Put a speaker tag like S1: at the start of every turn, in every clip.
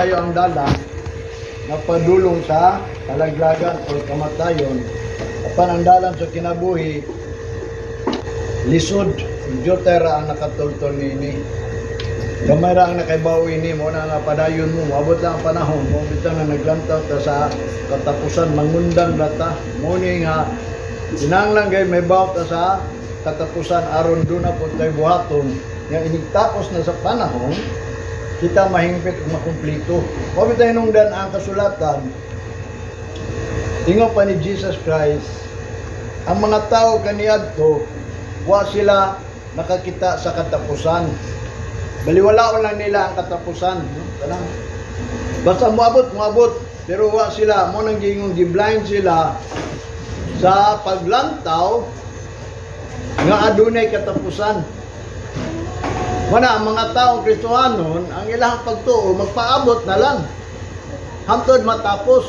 S1: tayo ang dalang na padulong sa kalaglagan o kamatayon. Apan ang dalang sa kinabuhi, lisod, Jotera ang nakatultol nini. Gamay ra ang nakaibawi ni mo na nga padayon mo, abot lang ang panahon mo, bitaw na naglantaw ta sa katapusan, mangundang rata. Mo ni nga, sinanglang gay may bawat ta sa katapusan, aron doon na po tayo buhaton. Nga inigtapos na sa panahon, kita mahingpit o makumplito. Mabit tayo nung dan ang kasulatan, ingo pa ni Jesus Christ, ang mga tao kaniyadto, wa sila nakakita sa katapusan. Baliwalaon lang nila ang katapusan. No? Basta muabot, pero wa sila, mo nang gingong giblind sila sa paglantaw nga adunay katapusan. Mana ang mga taong Kristohanon, ang ilang pagtuo, magpaabot na lang. Hantod matapos,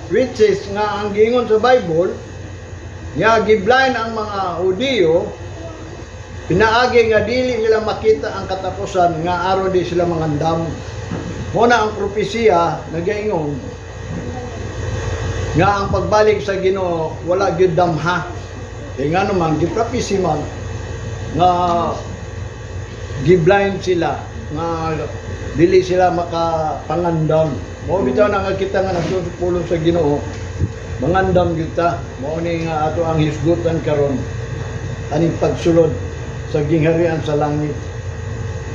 S1: which is nga ang gingon sa Bible, nga giblind ang mga Hudiyo, pinaagi nga dili nila makita ang katapusan nga aron di sila mangandam. Muna ang propesiya nagaingon nga ang pagbalik sa Ginoo wala gyud damha. Kaya nga naman gipropesy man nga giblind sila nga dili sila makapangandam. Mo bitaw na nga kita nga nagsulong sa Ginoo mangandam gyud ta. Mao ni nga ato ang hisgutan karon aning pagsulod sa gingharian sa langit.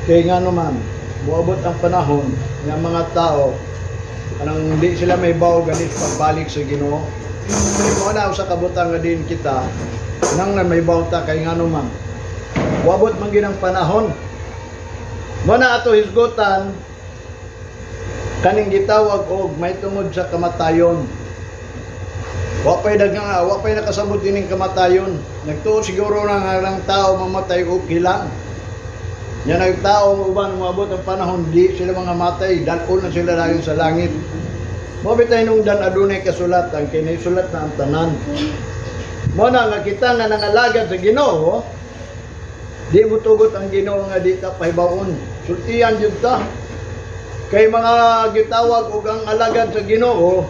S1: Kaya nga naman, buabot ang panahon ng mga tao anang hindi sila may bawo ganit pagbalik sa Ginoo. Kaya na sa kabutang nga din kita nang may bawo ta kay nga naman. Buabot man ginang panahon. Muna ato hisgutan kaning gitawag og may tungod sa kamatayon. Wapay nakasabot ining kamatayon. Nagtuo siguro na nga ng tao mamatay okay lang. Yan ang tao uban umabot ang panahon di sila mga matay, dalon na sila lagi sa langit. Mabitay nung dan adunay kasulatan kay naisulat na ang tanan. Mo na nga kita nga nangalagad sa Ginoo, di mo tugot ang Ginoo nga di ta pahibawon. Sultian jud ta. Kay mga gitawag og ang alagad sa Ginoo,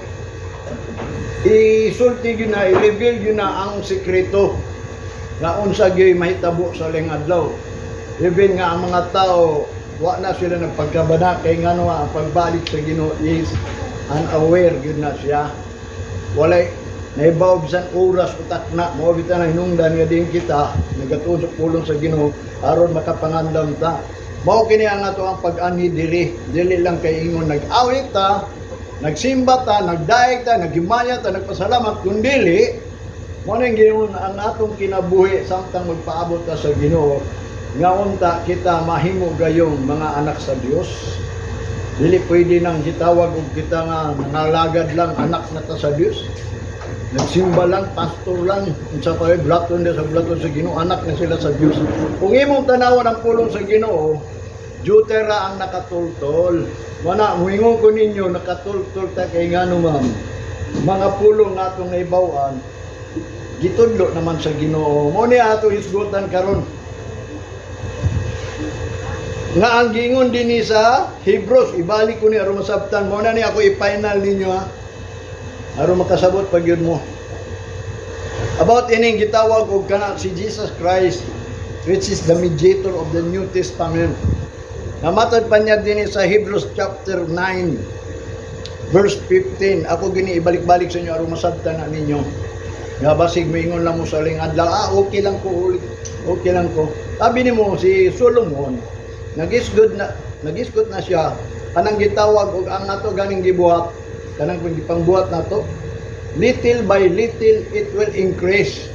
S1: isulti yun na, i-reveal yun na ang sikreto na unsa gyud mahitabo sa ling adlaw. Even nga ang mga tao wa na sila nagpagkabana kay ngano ang pagbalik sa Ginoo is unaware yun na siya. Walay naibaw bisan oras utak na mo bitan ang hinungdan nga din kita nagatuon sa pulong sa Ginoo aron makapangandam ta. Mao kini ang ato ang pag-ani dili lang kay ingon nag-awit ta, nagsimba ta, nagdaig ta, naghimaya ta, nagpasalamat, kundili, mo nang gingon ang atong kinabuhi samtang magpaabot ta sa Ginoo, nga unta kita mahimo gayong mga anak sa Dios. Dili pwede nang gitawag og kita nga nangalagad lang anak na ta sa Dios. Nagsimba lang, pastor lang, unsa pa blaton sa blaton sa Ginoo, anak na sila sa Dios. Kung imong tanawan ang pulong sa Ginoo, Jotera ang nakatultol. Mana muingon ko ninyo nakatultol ta kay ngano ma'am. Mga pulong natong naibawan gitudlo naman sa Ginoo. Mo ni ato hisgutan karon. Nga ang gingon dinhi sa Hebrews, ibalik ko ni aron masabtan. Mo na ni ako i-final ninyo ha. Aron makasabot pag yun mo. About ining gitawag og kana si Jesus Christ, which is the mediator of the New Testament. Namatod pa niya din sa Hebrews chapter 9 verse 15. Ako gini ibalik-balik sa inyo aron masabtan na ninyo. Nga basig moingon lang mo sa ling adlaw, okay lang ko ulit. Okay lang ko. Sabi nimo si Solomon, nagisgot na siya kanang gitawag og ang nato ganing gibuhat, kanang pangbuhat nato. Little by little it will increase.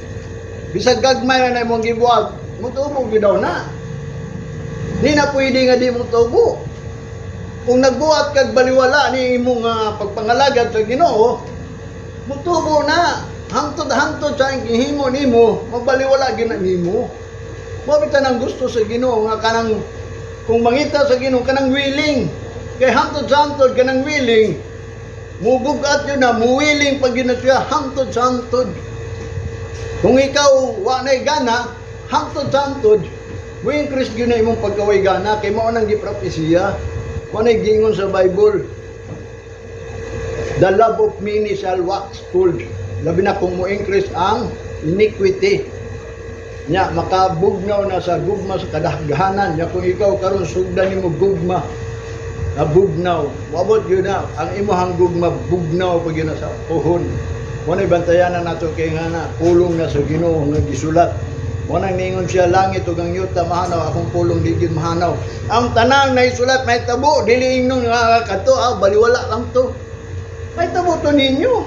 S1: Bisag gagmay na imong gibuhat, mutubo gyud daw na. Di na pwede nga di mo tubo. Kung nagbuhat kag baliwala ni imong pagpangalagad sa Ginoo, mutubo na. Hangtod-hangtod sa gihimo nimo, mabaliwala gyud na nimo. Mabitan ang gusto sa Ginoo nga kanang kung mangita sa Ginoo kanang willing. Kay hangtod-hangtod kanang willing, mubugat yun na, muwiling pag yun na siya, hangtod-hangtod. Kung ikaw wa nay gana, hangtod-hangtod, mo-increase yun na imong pagkaway gana, kay mao nang gipropesiya. Mo na gingon sa Bible, The love of many shall wax cold. Labi na kung mo-increase ang iniquity. Nya makabugnaw na sa gugma sa kadaghanan. Nya kung ikaw karon sugdan nimo gugma, bugnaw. Wabot yun na ang imong gugma bugnaw pag yun na sa puhon. Mo na bantayanan nato kay nga na pulong na sa Ginoo nga gisulat. Mo nang ningon siya langit ug ang yuta mahanaw akong pulong digid mahanaw. Ang tanang na isulat may tabo dili ingnon nga kadto baliwala lang to. May tabo to ninyo.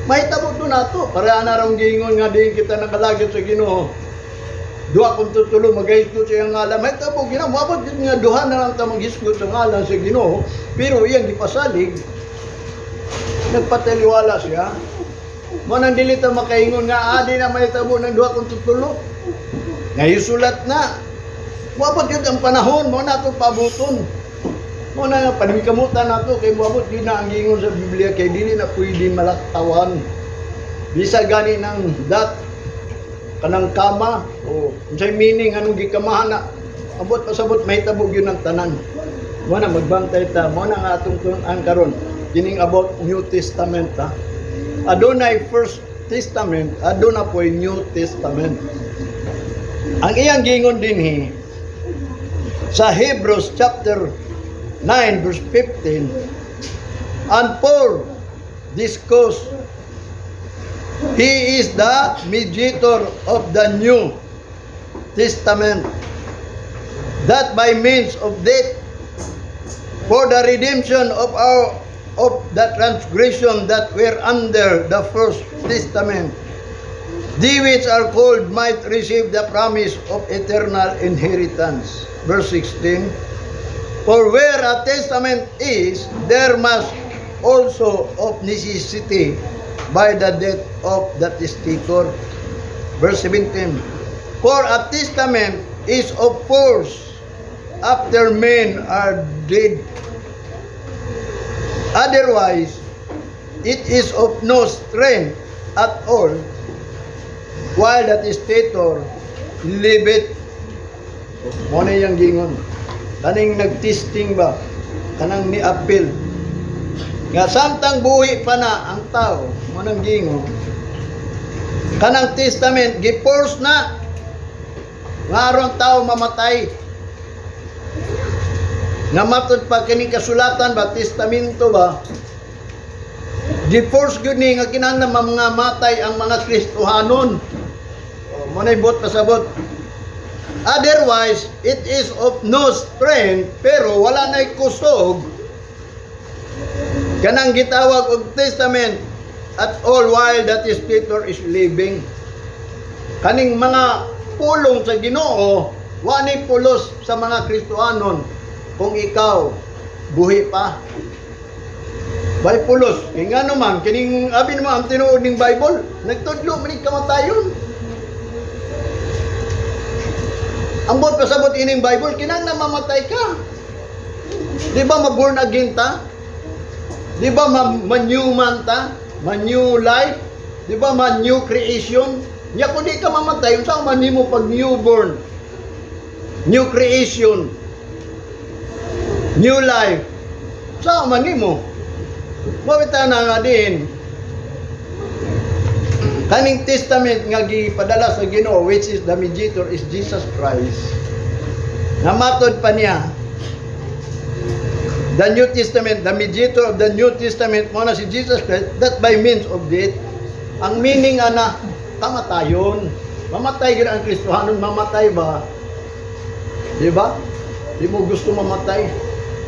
S1: May tabo to nato para ana rong giingon nga diin kita nakalagit sa Ginoo. Duha kung tutulo maghisgot sa iyang ngalan. May tabo Ginoo mabot nga duha na lang ta maghisgot sa ngalan sa Ginoo. Pero iyang gipasalig nagpataliwala siya. Mo nang dili ta makaingon nga adi na may tabo ng duha kung tutulo. Ngayusulat na. Mabot yun ang panahon mo na ito pabuton. Mo na nga panimikamutan nato kay moabot di na ang ingon sa Biblia kay dili na pwede malaktawan. Bisa gani ng kanang kama o unsay meaning anong gikamahan na abot pasabot may tabog yun ang tanan. Mo na magbantay ta mo na nga atong ang karon kining about New Testament ha. Adunay First Testament, aduna po New Testament. Ang iyang giingon dinhi sa Hebrews chapter 9 verse 15, and Paul discussed he is the mediator of the New Testament, that by means of death for the redemption of the transgression that were under the first testament, they which are called might receive the promise of eternal inheritance. Verse 16, for where a testament is, there must also of necessity by the death of the testator. Verse 17, for a testament is of force after men are dead. Otherwise, it is of no strength at all while the testator liveth. Mo na yang gingon. Kaning nagtesting ba? Kanang ni-appeal. Nga samtang buhi pa na ang tao, mo nang gingon. Kanang testament gi-force na. Nga aron tao mamatay. Nga matod pa kining kasulatan ba, testamento ba? Di-force gud ni nga kinahanglan mga matay ang mga Kristohanon. Mo na ibot pasabot. Otherwise, it is of no strength, pero wala na'y kusog. Kanang gitawag og testament at all while the testator is living. Kaning mga pulong sa Ginoo, wa ni pulos sa mga Kristohanon. Kung ikaw buhi pa, bay pulos kay nga naman kining abin mo ang tinuod ning Bible nagtudlo man kamatayon. Ambot pasabot ining Bible kinahanglan mamatay ka. Di ba ma-born again ta? Di ba ma-new man ta? Ma-new life? Di ba ma-new creation? Nya kung di ka mamatay unsa man nimo pag newborn? New creation. New life. Sa man nimo. Mawita na nga din. Kaning testament nga gipadala sa Ginoo which is the mediator is Jesus Christ. Namatod pa niya. The New Testament, the mediator of the New Testament mo na si Jesus Christ that by means of death. Ang meaning ana kamatayon. Mamatay gyud ang Kristohanon, mamatay ba? Di ba? Di mo gusto mamatay?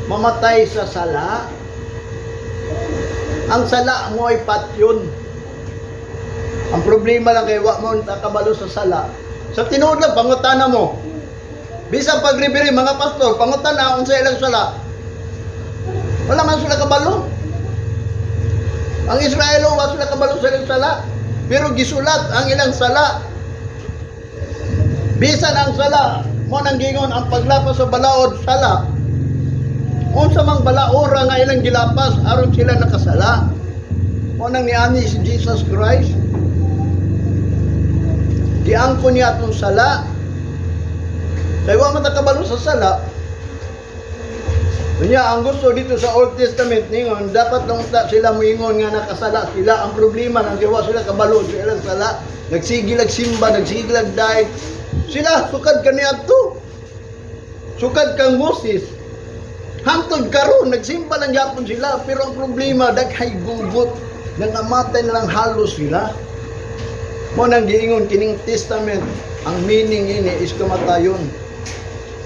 S1: Mamatay sa sala. Ang sala mo ay patyon. Ang problema lang kay wa mo takabalo sa sala. Sa tinuod lang pangutana mo. Bisan pagribiri mga pastor, pangutana unsa ilang sala. Wala man sila kabalo. Ang Israelo wa sila kabalo sa ilang sala. Pero gisulat ang ilang sala. Bisan ang sala mo nang gingon ang paglapas sa balaod sala. Unsa mang balaora nga ilang gilapas aron sila nakasala. Mo nang niani si Jesus Christ. Giangko niya atong sala. Kay wa man takabalo sa sala. Kanya ang gusto dito sa Old Testament ningon, dapat lang sila moingon nga nakasala sila. Ang problema nang gawa sila kabalo sila sala, nagsigilag simba, nagsigilag day. Sila sukad kaniadto. Sukad kang Moses. Hantod karon nagsimba lang gyapon sila, pero ang problema daghay gugot, nangamatay na lang halos sila. Mo nang giingon kining testament, ang meaning ini is kamatayon.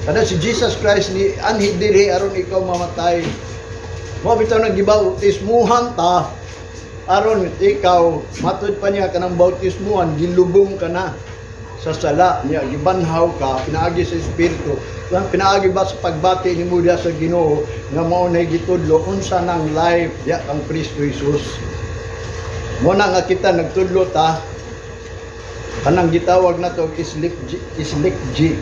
S1: Kada si Jesus Christ ni anhi diri aron ikaw mamatay. Mo bitaw naggibaw bautismuhan ta aron ikaw matud pa niya kanang bautismuhan gilubong ka na sa sala niya gibanhaw ka pinaagi sa espiritu. Lang pinaagi ba sa pagbati ni Muda sa Ginoo nga mao nay gitudlo unsa nang life ya ang Kristo Jesus. Mo na nga kita nagtudlo ta kanang gitawag nato islik G.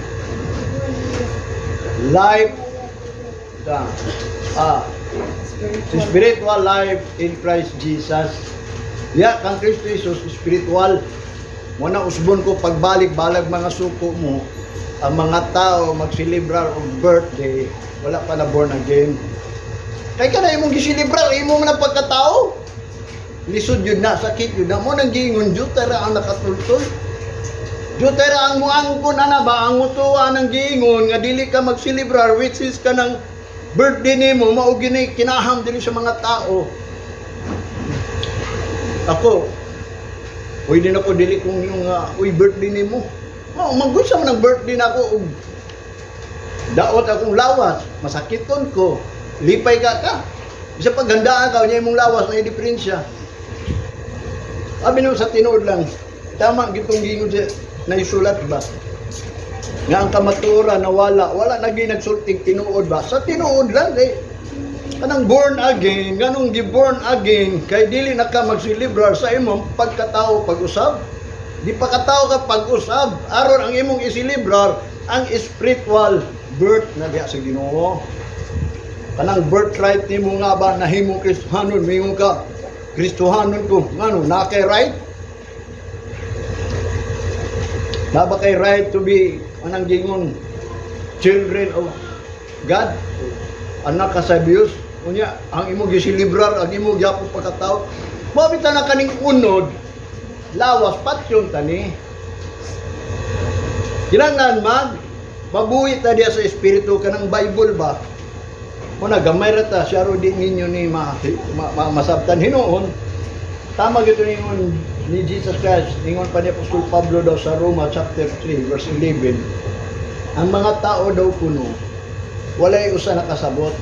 S1: Life spiritual life in Christ Jesus. Ya kang Kristo Jesus spiritual. Muna usbon ko pagbalik-balag mga suko mo, ang mga tao magsilibrar og birthday, wala pa na born again. Kay ka na imong gisilibrar, imong na pagkatao. Lisod yun na, sakit yun na. Mo nang giingon, jutara ang nakatultol. Jutara ang muangkon na ba, ang mutuwa ng giingon, nga dili ka magsilibrar, which is ka ng birthday nimo, mauginay kinaham dili sa mga tao. Ako, uy din ako dili kung yung uy birthday nimo. Maggusa man ng birthday na ako. Daot akong lawas, masakiton ko. Lipay ka. Isa paghandaan ka niya imong lawas na diferensya. Abi no sa tinuod lang. Tama gitong gingon sa naisulat ba? Nga ang kamatura nawala, wala naging nagsulting tinuod ba? Sa tinuod lang kay kanang born again, ganong gi-born again, kay dili na ka magsilibrar sa imong pagkatao pag-usab. Di pa katao ka pag-usab, aron ang imong isilibrar ang spiritual birth na diha sa Ginoo. Kanang birthright nimo nga ba nahimo Kristohanon, mingon ka Kristohanon ko, ngano na kay right? Na ba kay right to be anang gingon children of God? Anak ka sa Dios. Unya ang imo gisilibrar, ang imo gyapon pagkatao. Mabita na kaning unod, lawas patyon tani. Kinahanglan mabuhi ta diya sa espiritu kanang Bible ba. Muna gamay ra ta siya ro di ninyo ni masabtan hinuon. Tama gito ningon ni Jesus Christ, ningon pa ni Apostol Pablo daw sa Roma chapter 3 verse 11. Ang mga tao daw kuno walay usa nakasabot,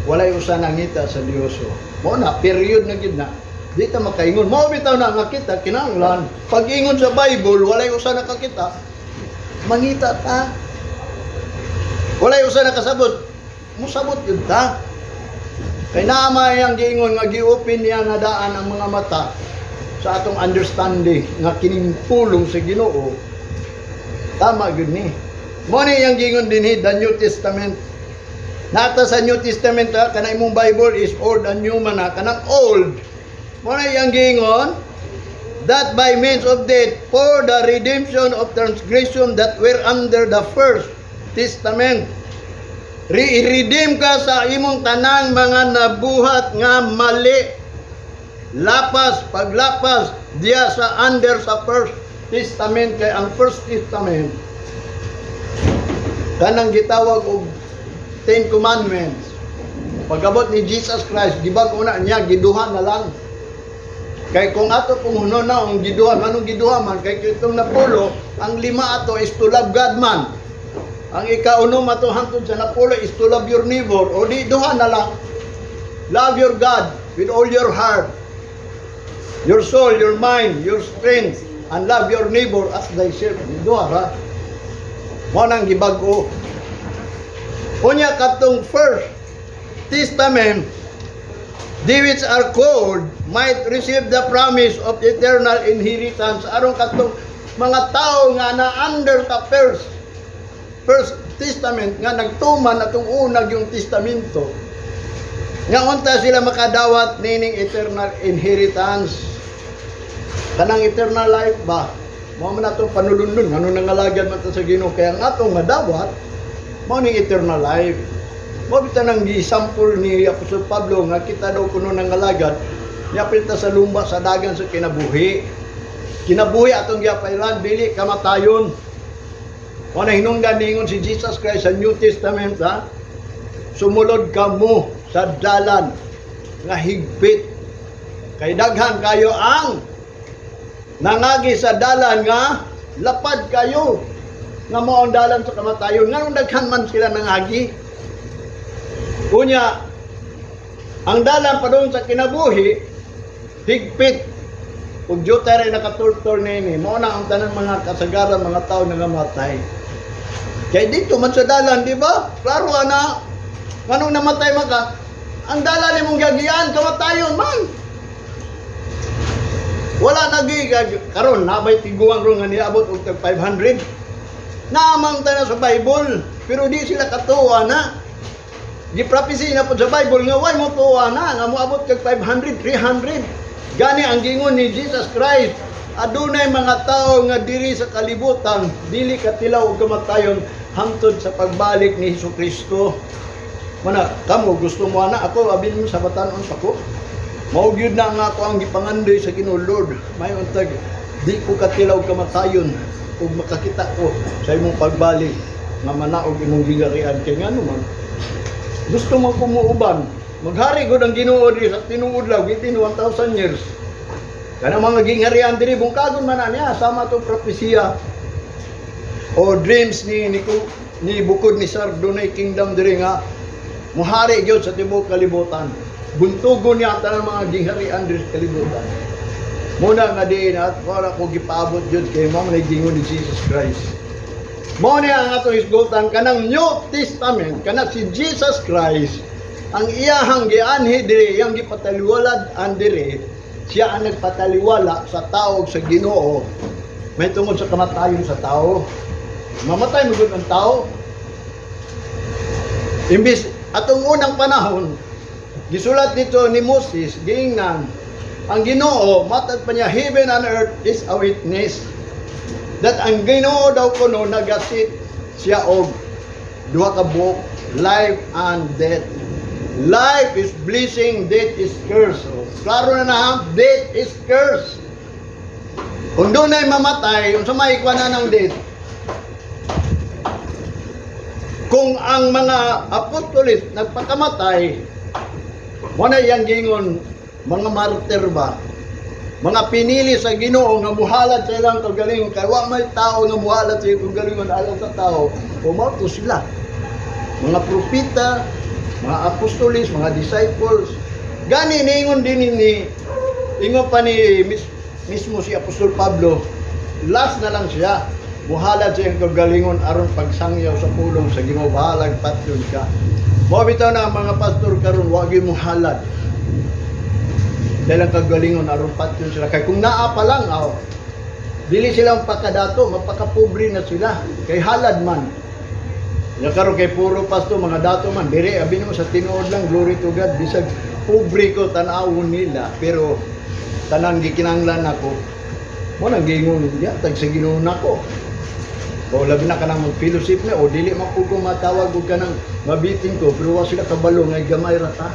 S1: walay usa nangita sa Dios. Mo na period na gid na. Di ta makaingon. Mao bitaw na nga kita kinahanglan pag ingon sa Bible walay usa nakakita, mangita ta. Walay usa nakasabot, musabot yun ta. Kay naamay ang giingon nga gi-open niya nga daan ang mga mata sa atong understanding nga kining pulong sa Ginoo. Tama gyud ni. Mo ni ang giingon dinhi the New Testament. Nata sa New Testament kana imong Bible is old and new man kanang old. Mo ni ang giingon that by means of death for the redemption of transgression that were under the first testament. I-redeem ka sa imong tanang mga nabuhat nga mali. Lapas, paglapas diya sa under sa first testament. Kay ang first testament kanang gitawag og 10 commandments. Pagabot ni Jesus Christ, gibag-o na niya, giduha na lang. Kay kung ato kung huno na ang giduha, anong giduha man, kay itong napulo, ang 5 ato is to love God man. Ang ika-unom ato hantod sa napulo is to love your neighbor. O di, duha na lang. Love your God with all your heart, your soul, your mind, your strength, and love your neighbor as thyself. Duha ra. Mo nang gibag-o. Unya katong first testament, they which are called might receive the promise of eternal inheritance. Aron katong mga tao nga na under the first testament nga nagtuman atong unag yung testamento. Nga unta sila makadawat nining eternal inheritance. Kanang eternal life ba? Mao man atong panulundon ngano nangalagad man ta sa Ginoo kaya nga atong madawat mao ning eternal life. Mabita nang gisampol ni Apostol Pablo nga kita daw kuno ng alagad, yapilta sa lumba sa dagan sa kinabuhi. Kinabuhi atong giapailan, dili kamatayon. O na hinungdan ningon si Jesus Christ sa New Testament, ha? Sumulod kamo sa dalan nga higpit. Kay daghan kayo ang nangagi sa dalan nga lapad kayo nga mao ang dalan sa kamatayon. Nganong daghan man sila nangagi? Unya, ang dalan pa doon sa kinabuhi, higpit. Ug Diyos tayo nakatultor nini, mao na ang tanang mga kasagaran, mga tao na namatay. Kaya dito man sa dalan, di ba? Klaro na, nganong namatay maka, ang dalan ni mong gagian, kamatayon man. Wala nagi karon nabay tiguang ro nga niabot og 500. Naamang tayo sa Bible, pero di sila katuwa na. Di prophecy na po sa Bible nga way mo tuwa na nga moabot kag 500, 300. Gani ang gingon ni Jesus Christ, adunay mga tao nga diri sa kalibutan, dili katilaw og kamatayon hangtod sa pagbalik ni Hesukristo. Mana kamo gusto mo ana ako abin mo sa batanon pa ko. Mao gyud na nga ako ang gipangandoy sa Ginoo Lord. May untag di ko katilaw kamatayon ug makakita ko sa imong pagbalik nga manaog imong gingarian kay ngano man. Gusto mo kumuuban. Maghari gud ang Ginoo diri sa tinuod lang within 1,000 years. Kana mga gingarian diri bungkagon man niya sama to propesya o dreams ni bukod ni Sardonay Kingdom diri nga muhari gyud sa tibuok kalibutan. Buntugon niya ang tanang mga gingharian diri sa kalibutan. Muna nga diin at para ko gipaabot jud kay mao na gingon ni Jesus Christ. Mao niya ang atong isgutan kanang New Testament kana si Jesus Christ ang iyahang gianhi diri yang gipataliwalad an diri siya ang nagpataliwala sa tao sa Ginoo may tungod sa kamatayon sa tao. Mamatay mo gud ang tao. Imbis atong unang panahon gisulat dito ni Moses giingnan ang Ginoo matag pa niya heaven and earth is a witness that ang Ginoo daw kuno nagasit siya og duha ka book, life and death. Life is blessing, death is curse. Klaro na na, death is curse. Kung doon ay mamatay, unsa may ikwanan ng death? Kung ang mga apostolis nagpakamatay, wala yang gingon, mga martir ba? Mga pinili sa Ginoo nga muhalad sa ilang kagalingon, kaya wa may tao nga muhalad sa ilang kagalingon alang sa tao, pumato sila. Mga propita, mga apostolis, mga disciples. Gani ningon din ni ingon pa ni mismo si Apostol Pablo, last na lang siya. Muhalad sa iyang kagalingon aron pagsangyaw sa pulong sa Ginoo bahalag patyon ka. Mao bitaw na ang mga pastor karon wa gyud muhalad. Dahil ang kagalingon aron patyon sila kay kung naa pa lang dili silang pakadato, mapakapobre na sila kay halad man. Ya karon kay puro pasto mga dato man dire abi mo sa tinuod lang glory to God bisag pobre ko tan-awon nila pero tanan gikinahanglan nako mo nang gingon niya tag sa Ginoo nako o labi na kanang mag-fellowship na o dili man ko matawag og kanang mabitin ko pero wa sila kabalo nga gamay ra ta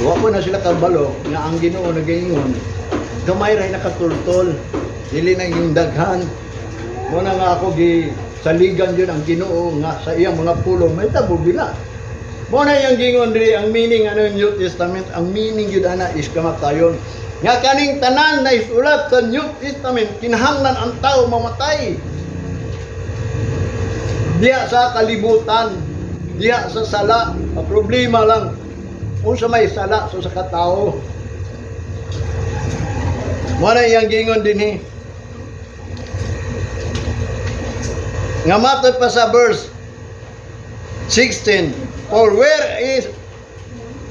S1: wa ko na sila kabalo nga ang Ginoo nagaingon gamay ra nakatultol dili na yung daghan mo na nga ako saligan yun ang Ginoo nga sa iyang mga pulong may tabo bila. Mo na yang gingon diri ang meaning ano New Testament, ang meaning yun ana is kamatayon. Nga kaning tanan na isulat sa New Testament kinahanglan ang tao mamatay. Diya sa kalibutan, diya sa sala, ang problema lang unsa may sala sa katao. Mo na yang gingon dinhi nga matod pa sa verse 16, for where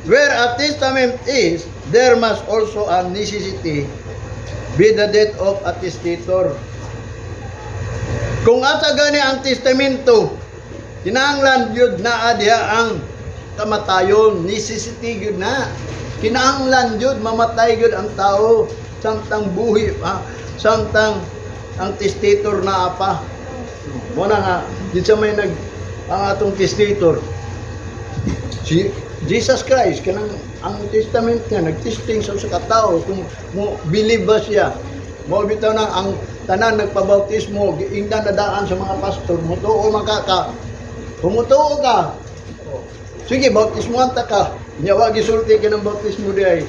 S1: a testament is, there must also a necessity be the death of a testator. Kung asa gani ang testamento, kinahanglan gyud na diha ang kamatayon, necessity gyud na. Kinahanglan gyud mamatay gyud ang tao, samtang buhi pa, samtang ang testator na apa. Muna nga, di sa may ang atong testator. Si Jesus Christ, kanang ang testament niya, nag-testing sa katao kung mo believe ba siya. Mo bitaw na ang tanan nagpabautismo, giingdan na daan sa mga pastor, mutuo makaka. Kumutuo ka. Sige, bautismohan ta ka. Nyawa gisulti ka ng bautismo di ay.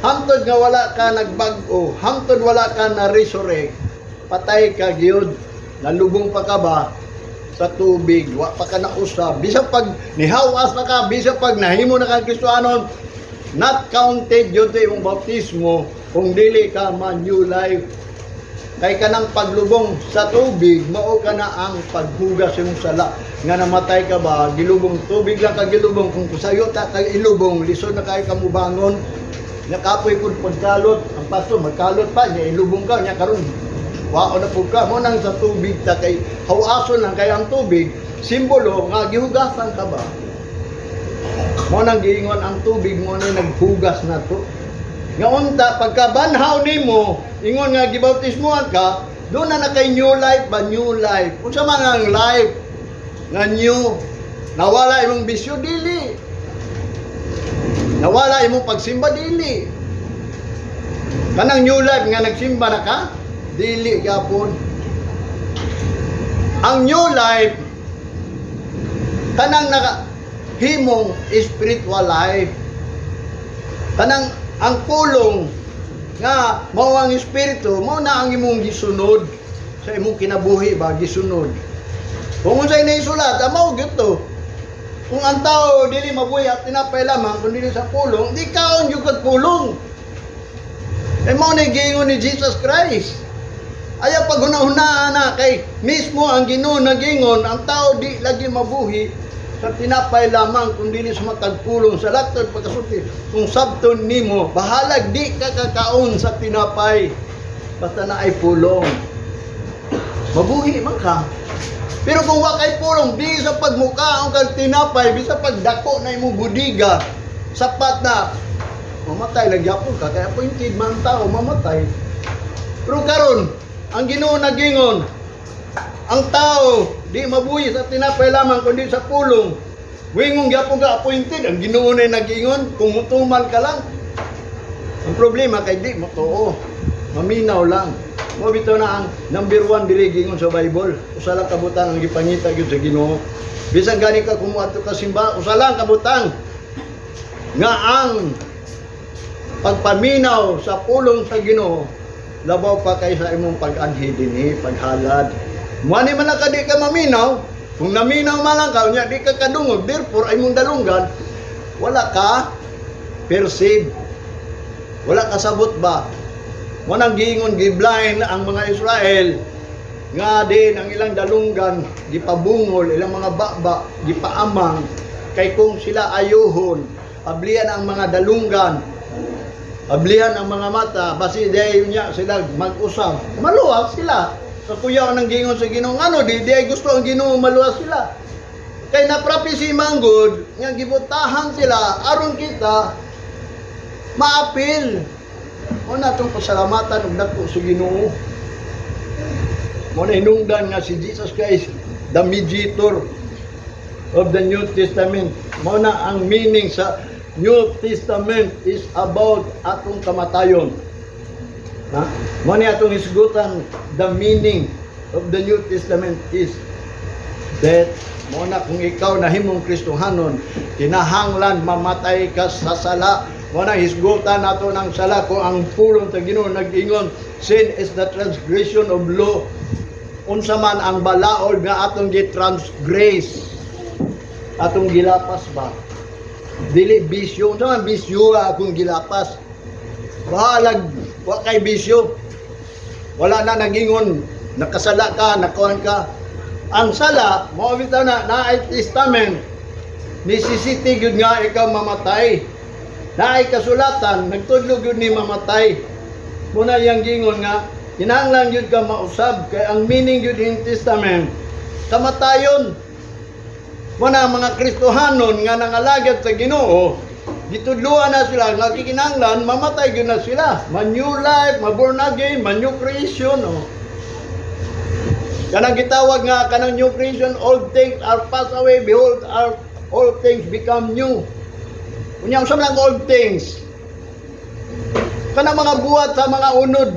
S1: Hantod nga wala ka nagbag-o, hantod wala ka na resurrect, patay ka gyud. Nalubong pa ka ba sa tubig, wa pa ka nausab. Bisa pag nihawas na ka, bisa pag nahimo na ka Kristohanon, not counted yun ito yung bautismo kung dili ka ma-new life. Kay ka ng paglubong sa tubig, mao ka na ang paghugas yung sala. Nga namatay ka ba, gilubong tubig lang ka gilubong, kung kusayo ta ka ilubong, lisod na kayo kamubangon, nakapoy kung pagkalot, ang pasto magkalot pa, niya ilubong ka, niya karon wao na po ka, mo nang sa tubig ta kay hawason lang kay ang tubig, simbolo nga gihugasan ka ba? Mo nang giingon ang tubig mo na naghugas na to. Nga unta pagkabanhaw nimo, ingon nga gibautismohan ka, doon na kay new life ba, new life. Unsa man ang life nga new, nawala imong bisyo dili. Nawala imong pagsimba dili. Kanang new life nga nagsimba na ka, dili gyapon. Ang new life kanang himong spiritual life. Kanang ang pulong nga mao ang espiritu, mao na ang imong gisunod sa imong kinabuhi ba gisunod. Kung unsay naisulat, mao gyud to. Kung ang tao dili mabuhi at tinapay lamang kun dili sa pulong, di kaon gyud kag pulong. Mao na giingon ni Jesus Christ. Ayaw paghuna-hunaan na kay mismo ang Ginoo nagingon ang tao di lagi mabuhi sa tinapay lamang kundi sa matagpulong sa latod pagkasulti. Kung sabton nimo bahalag di ka kakaon sa tinapay basta na ay pulong, mabuhi man ka. Pero kung wa kay pulong, di sa pagmukaon kag tinapay, bisa pagdako na imong budiga, sapat na mamatay lang gyapon ka, kaya appointed man tao mamatay. Pero karon ang Ginoo nagingon ang tao di mabuhi sa tinapay lamang kundi sa pulong. Wingong gyapon ka appointed, ang Ginoo na nagingon kung mutuman ka lang. Ang problema kay di mo tuo, maminaw lang. Mo bitaw na ang number 1 diri gingon sa Bible. Usa lang kabutang ang gipangita gyud sa Ginoo. Bisan gani ka kumuadto ka simba, usa lang kabutang nga ang pagpaminaw sa pulong sa Ginoo labaw pa kay sa imong pag-anhi dinhi, paghalad. Muani man ka di ka maminaw, kung naminaw man lang ka, nya di ka kadungog, therefore ay mong dalunggan, wala ka perceive, wala ka sabot ba. Mo nang giingon giblind ang mga Israel nga din ang ilang dalunggan gipabungol, ilang mga baba gipaamang kay kung sila ayuhon, ablian ang mga dalunggan, ablihan ang mga mata, basi dayon niya sila mag-usab. Maluwas sila. Sa kuya nang gingon sa Ginoo, ano di ay gusto ang Ginoo maluwas sila. Kay na prophecy manggod nga gibutahan sila aron kita maapil. Mo na tong pasalamatan ug dako sa Ginoo. Mo na hinungdan nga si Jesus Christ, the mediator of the New Testament. Mo na ang meaning sa New Testament is about atong kamatayon. Ha? Mo ni atong isgutan, the meaning of the New Testament is death. Mo na kung ikaw nahimong Kristohanon, kinahanglan mamatay ka sa sala. Mo na isgutan nato ng sala kung ang pulong sa Ginoo nag-ingon, sin is the transgression of law. Unsa man ang balaod nga atong gi-transgress, atong gilapas ba? Dili bisyo, unsa man bisyo akong gilapas. Bahalag wa kay bisyo. Wala na nagingon nakasala ka, nakuan ka. Ang sala, mao bitaw na naay testament. Necessity gyud nga ikaw mamatay. Naay kasulatan, nagtudlo gyud ni mamatay. Muna yang gingon nga kinahanglan gyud ka mausab kay ang meaning gyud in testament kamatayon. Muna mga Kristohanon nga nangalagad sa Ginoo, gitudluan na sila nga kinahanglan mamatay gyud na sila. Ma-new life, ma-born again, ma-new creation. Kanang gitawag nga kanang new creation, all things are passed away, behold all things become new. Unya usab lang old things. Kanang mga buhat sa mga unod,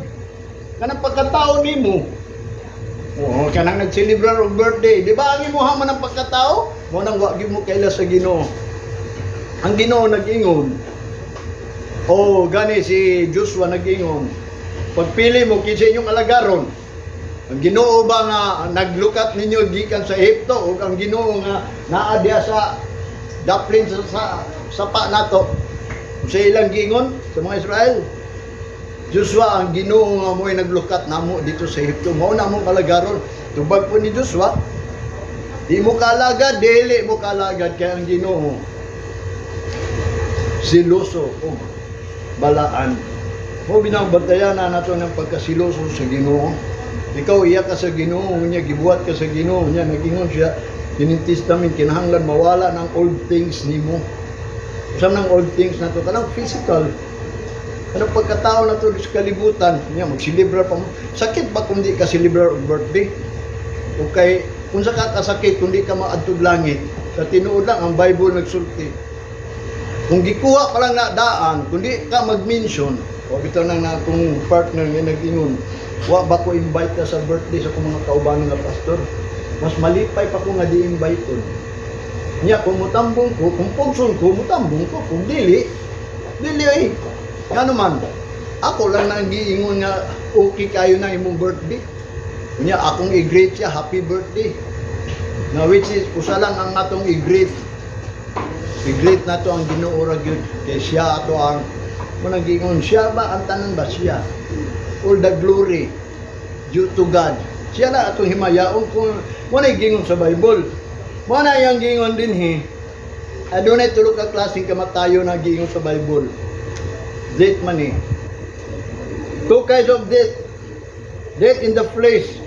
S1: kanang pagkatao nimo. Oo, kanang nag-celebrate og birthday, di ba ang imuha man ang pagkatao? Mo nang wa gyud mo kaila sa Ginoo. Ang Ginoo nag-ingon. Oh, gani si Joshua nag-ingon. Pagpili mo kinsa inyong alagaron. Ang Ginoo ba nga naglukat ninyo gikan sa Ehipto o ang Ginoo nga naa diha sa daplin sa sapa nato. Sa ilang giingon sa mga Israel. Joshua ang Ginoo nga mo'y naglukat namo dito sa Ehipto. Mao na mong kalagaron. Tubag po ni Joshua. Di mo kalagad, dili mo kalagad kay ang Ginoo. Siloso o balaan. Mo binabantayan na nato ng pagkasiloso sa Ginoo. Ikaw iya ka sa Ginoo, niya gibuhat ka sa Ginoo, niya nagingon siya kinintis namin kinahanglan mawala ng old things nimo. Sa nang old things nato kanang physical. Kanang pagkatao nato sa kalibutan, niya magsilibra pa mo. Sakit ba kung di ka silibra og birthday? Okay, kung sa kakasakit kung di ka maadtog langit, sa tinuod lang ang Bible nagsulti. Kung gikuha pa lang na daan, kung di ka mag-mention, o bitaw nang na akong partner nga nag-ingon, wa ba ko invite ka sa birthday sa kong mga kauban nga pastor? Mas malipay pa ko nga di-invite ko. Niya, kung mutambong ko, kung pugson ko, mutambong ko. Kung dili ay. Nga naman, ako lang nang giingon nga okay kayo na imong birthday. Niya, akong i-greet siya, happy birthday. Na which is, usa lang ang atong i-greet. I-greet na to ang Ginoo ra gyud kay siya ato ang munang giingon siya ba ang tanan ba siya? All the glory due to God. Siya na atong himayaon kung mo na gingon sa Bible. Mo na yang gingon dinhi. Adunay tulo ka klaseng kamatayo na gingon sa Bible. Death man eh. Two kinds of death. Death in the flesh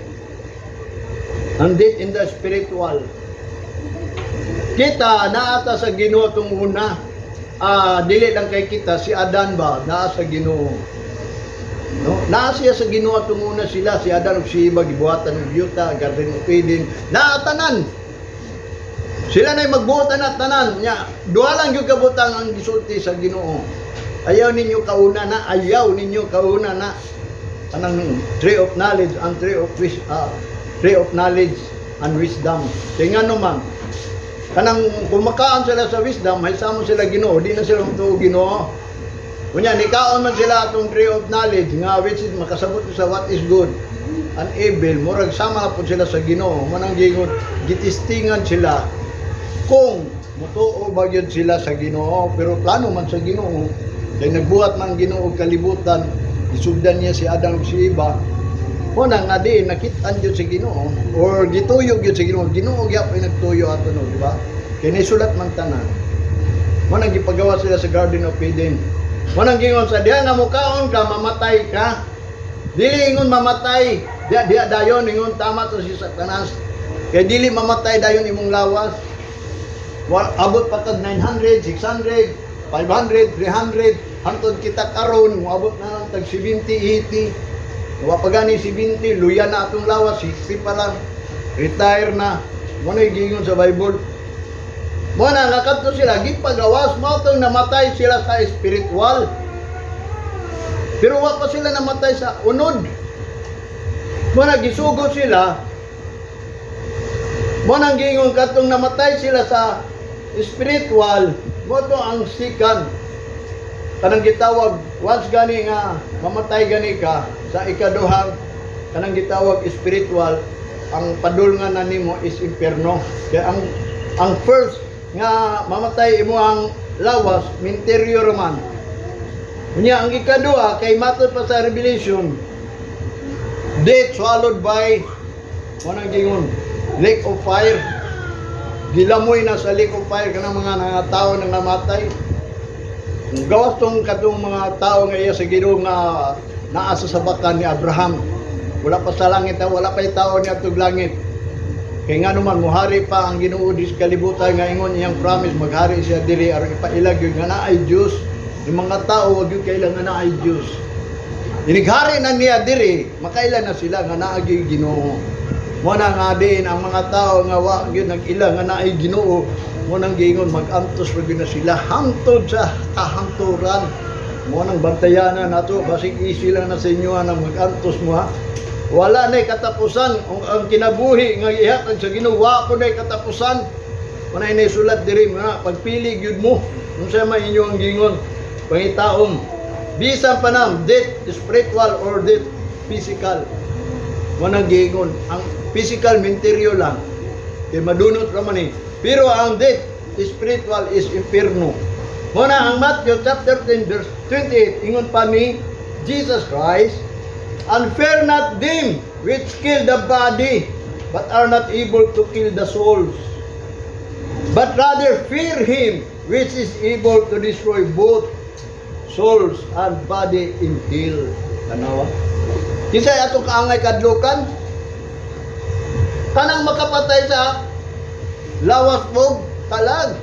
S1: and death in the spiritual. Kita naata sa Ginoo tong una. Dili lang kay kita si Adan ba naa sa Ginoo. No? Naa siya sa Ginoo tong una sila si Adan ug si Eva gibuhatan ng Yuta, Garden of Eden. Naa tanan. Sila nay magbuhatan na tanan nya. Duha lang gyud kabutang ang gisulti sa Ginoo. Ayaw ninyo kauna na, ayaw ninyo kauna na. Anang tree of knowledge and tree of knowledge and wisdom. Kaya nga naman, kanang kumakaan sila sa wisdom, may samo sila Ginoo, di na sila tuo Ginoo. Kunya nikaon man sila atong tree of knowledge nga which is makasabot sa what is good and evil, murag sama po sila sa Ginoo. Manang gingon gitistingan sila kung mutuo ba gyud sila sa Ginoo, pero plano man sa Ginoo. Kay nagbuhat man Ginoo og kalibutan, isugdan niya si Adam ug si Eva. Una nga di nakit-an gyud si Ginoo or gituyo gyud si Ginoo. Ginoo gyapon nagtuyo ato no, di ba? Kay nisulat man tanan. Mo nang gipagawa sila sa Garden of Eden. Mo nang gingon sa diha nga mukaon ka mamatay ka. Dili ingon mamatay, diha dayon ingon tama to si Satanas. Kay dili mamatay dayon imong lawas. Abot pa tag 900, 600, 500, 300 hangtod kita karon moabot na lang tag 70, 80. Wa pa gani 70, luya na atong lawas, 60 pa lang. Retire na. Mo na giingon sa Bible. Mo na nakadto sila gipagawas mo tong namatay sila sa spiritual. Pero wa pa sila namatay sa unod. Mo na gisugod sila. Mo nang giingon katong namatay sila sa spiritual, mo to ang second. Kanang gitawag once gani nga mamatay gani ka sa ikaduhang kanang gitawag spiritual, ang padulngan na nimo is impierno. Kaya ang first nga mamatay imo ang lawas interior man. Unya ang ikaduha kay matod pa sa Revelation, death swallowed by manang gingon lake of fire. Gilamoy na sa lake of fire kanang mga tao nang namatay. Gawas tong katong mga tao nga iya sa Ginoo nga naasa sa bakan ni Abraham. Wala pa sa langit, wala pa tao ni atog langit. Kay nga naman muhari pa ang Ginoo dis kalibutan nga ingon iyang promise maghari siya diri aron ipailag gyud nga naay Dios. Yung mga tao wag gyud kailangan naay Dios. Dinighari na niya diri, makailan na sila nga naay Ginoo. Mo na nga din ang mga tao nga wa gyud nag-ila nga naay Ginoo, mo nang giingon mag-antos ra gyud na sila hangtod sa kahangturan. Mo nang bantayanan nato basig easy lang na sa inyo na mag-antos mo ha. Wala na'y katapusan ang kinabuhi nga ihatag sa Ginoo, wa ko na'y katapusan. Manay na sulat diri nga pagpili gyud mo unsa may inyo ang gingon pangitaon. Bisan pa nam death spiritual or death physical. Mo nang gingon ang physical menteryo lang kay madunot ra man eh. Pero ang death spiritual is inferno. Mo na ang Matthew chapter 10 verse 28 ingon pa ni Jesus Christ, and fear not them which kill the body, but are not able to kill the souls. But rather fear him which is able to destroy both souls and body in hell. Tanawa. Kisay ato kaangay kadlukan, kanang makapatay sa lawas o kalag.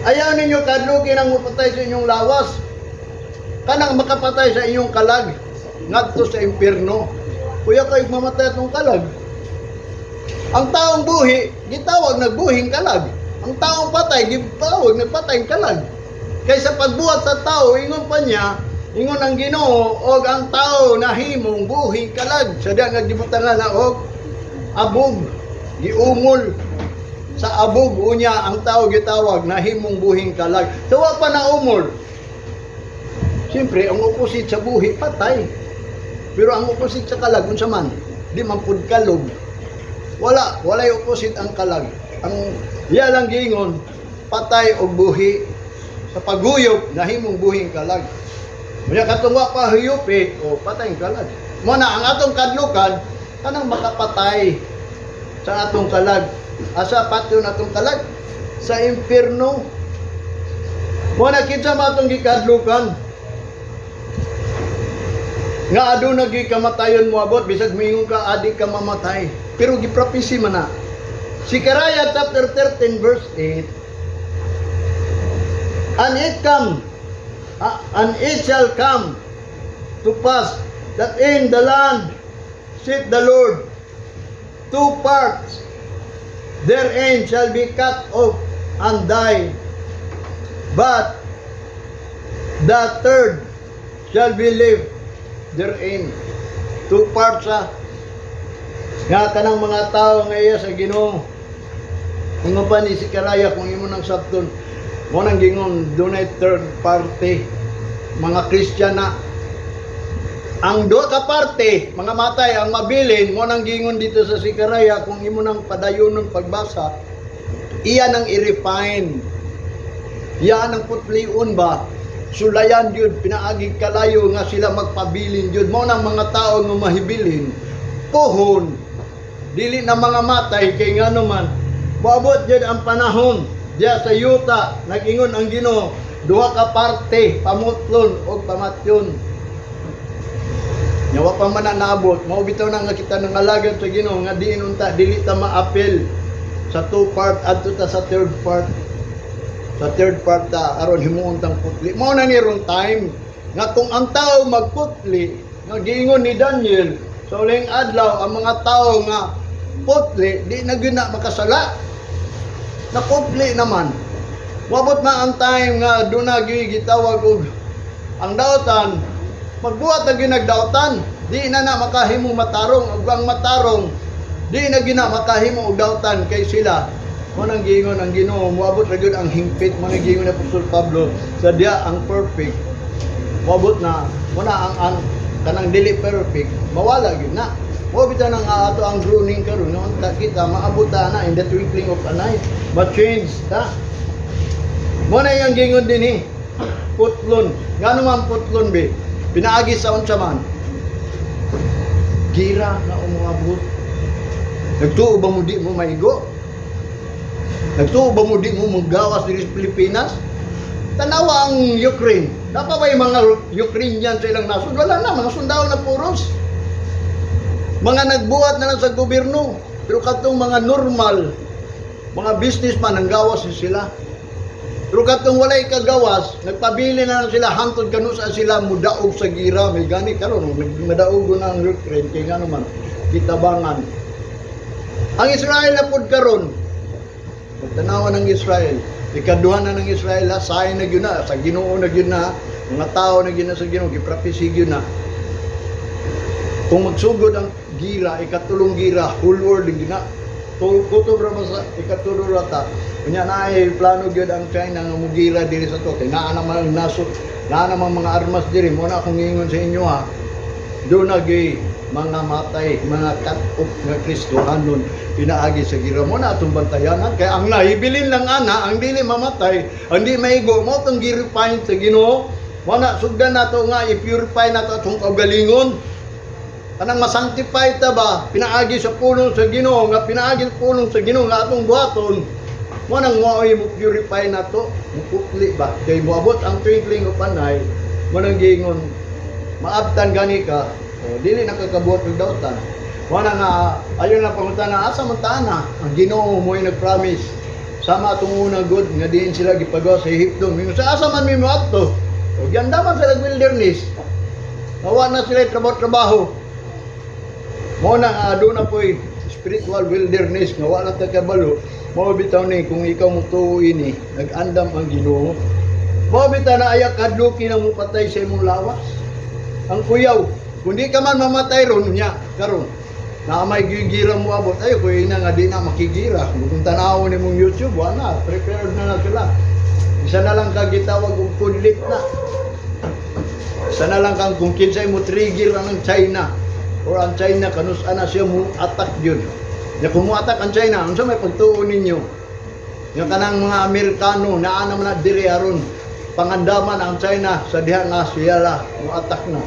S1: Ayaw ninyo kadlukin ang mapatay sa inyong lawas. Kanang makapatay sa inyong kalag ngadto sa impierno. Kuya kayo mamatay atong kalag. Ang taong buhi, gitawag nagbuhing kalag. Ang taong patay, gitawag nagpatay kalag. Kaysa pagbuhat sa tao, ingon pa niya, ingon ang Ginoo, og ang tao nahimong buhing kalag. Sadya nga gibutangan na og abog, giumol. Sa abog unya ang tao gitawag nahimong buhing kalag. So wa pa na umol. Siyempre, ang opposite sa buhi, patay. Pero ang opposite sa kalag, unsa man, di man pud kalog. Walay opposite ang kalag. Ang iya lang giingon, patay o buhi. Sa paguyop, nahimong buhing kalag. Muna katungwa pa huyop o patay ang kalag. Muna ang atong kadlukan, kanang makapatay sa atong kalag. Asa patyo na atong kalag? Sa impierno. Muna kinsa mo atong gikadlukan. Nga aduna gi kamatayon mo abot bisag mingon ka adi ka mamatay. Pero giprophecy man na. Zechariah chapter 13 verse 8. And it shall come to pass that in the land saith the Lord, two parts therein shall be cut off and die, but the third shall be left therein. Two parts nga kanang mga tao nga iya sa Ginoo. Ingon pa ni Zechariah kung imo nang sabton, mo nang gingon dunay third party, mga Kristiyana. Ang do ka parte, mga matay ang mabilin, mo nang gingon dito sa Zechariah kung imo nang padayonon pagbasa, iya nang i-refine. Iya nang putlion ba? Sulayan yun, pinaagig kalayo nga sila magpabilin yun. Mo nang mga tao nga mahibilin, pohon, dili na mga matay, kay nga naman, maabot yun ang panahon, diya sa yuta, nag-ingon ang Ginoo, duha ka parte, pamutlon o pamatyon. Nyawa pa man na naabot, maubitaw na nga kita ng alagad sa Ginoo, nga diin unta, dili ta ma-apel sa two part, adto ta sa third part. Sa third part aron himuon tang putli. Mao na ni rong time nga kung ang tao magputli, nga giingon ni Daniel, sa uling adlaw ang mga tao nga putli di na gyud na makasala. Na putli naman. Wabot na ang time nga do na gyud gitawag og ang daotan, magbuhat na gyud nagdaotan, di na makahimo matarong, ug ang matarong di na gyud makahimo og daotan kay sila. Mo nang giingon ang Ginoo, moabot ra gyud ang hingpit. Mo nang giingon ni Apostol Pablo, sadya ang perfect. Moabot na, mo na ang kanang dili perfect, mawala gyud na. Mo bitaw nang ato ang groaning karon, no kita maabot na in the twinkling of an eye, but change ta. Mo na yang giingon dinhi, putlon. Ngano man putlon be? Pinaagi sa unsa man? Gira na umabot. Nagtuo ba mo di mo maigo? Nagtuo ba mo di mo magawas diri sa Pilipinas? Tanawa ang Ukraine. Napa ba yung mga Ukrainian sa ilang nasod? Wala na, mga sundalo na puros. Mga nagbuhat na lang sa gobyerno. Pero katong mga normal, mga businessman, ang gawas sila. Pero katong walay kagawas, nagpabili na lang sila, hantod kanu sa sila, mudaog sa gira. May gani karon, madaog na ang Ukraine, kaya nga naman, kitabangan. Ang Israel na pud karon, tanawan ng Israel, ikaduha na ng Israel, saay na gyud na, sa Ginoo na gyud na, mga tao na gyud na sa Ginoo, giprapisi gyud na. Kung magsugod ang gira, ikatulong gira, whole world gyud na. Kutob ra sa ikatulong rata. Kunya na ay plano gyud ang China nga mugira diri sa to. Kay naa naman nasot, naa naman mga armas diri. Mo na akong ingon sa inyo ha. Do na gyud mga matay, mga cut-off nga Kristohanon pinaagi sa gira mo na atong bantayanan. Kaya ang nahibilin lang ana, ang dili mamatay, ang di maigo mo itong girifine sa Ginoo. Wala, sugdan nato nga, i-purify nato itong kaugalingon. Kanang masanctify ta ba, pinaagi sa pulong sa Ginoo, nga pinaagi sa pulong sa Ginoo, nga atong buhaton. Mo nang mo'y mo purify nato, mupukli ba? Kay moabot ang twinkling of an eye, mo nang gingon, maabtan gani ka, o, dili nakakabuhat ng dautan. Wala nga, ayun na pangunta na, asa man na, ang Ginoo mo'y nag-promise, sama itong unang good, nga diin sila gipagawa sa Ehipto. Sa asa man may mo ato, o ganda man sila wilderness, nawa na sila trabaho-trabaho. Mo na, doon na po'y spiritual wilderness, nga wala ta kabalo, mo bitaw ni, kung ikaw mo tuuin nag-andam ang Ginoo, mo bitaw na ayak kadluki na mo patay sa imong lawas. Ang kuyaw, kung di ka man mamatay ron niya, karon na may gigira mo abot, ayo ko ina nga di na makigira. Kung tanaw ni mong YouTube, wala, prepared na sila. Isa na lang kang gitawag og kudlit na. Isa na lang kang kung kinsay mo trigger ang China, or ang China kanus-an na siya mo attack yun. Ya kung mo attack ang China, unsa may pagtuon ninyo? Yung kanang mga Amerikano naa naman na diri aron pangandaman ang China sa diha nga siya la mo attack na.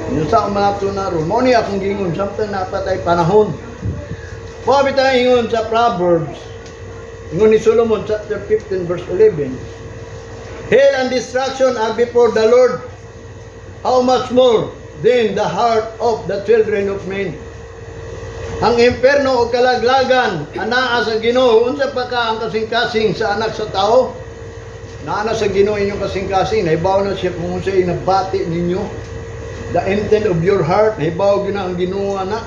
S1: Yung sa mga tunaron, mo ni akong gingon, samtang napatay panahon. Pabi tayo ingon sa Proverbs, ingon ni Solomon, chapter 15, verse 11. Hell and destruction are before the Lord. How much more than the heart of the children of men? Ang imperno o kalaglagan, anaa sa Ginoo, unsa pa ka ang kasing-kasing sa anak sa tao? Naana sa Ginoo inyong kasing-kasing, naibaw na siya kung siya inabati ninyo. The intent of your heart, hibaw gina ang Ginoo na.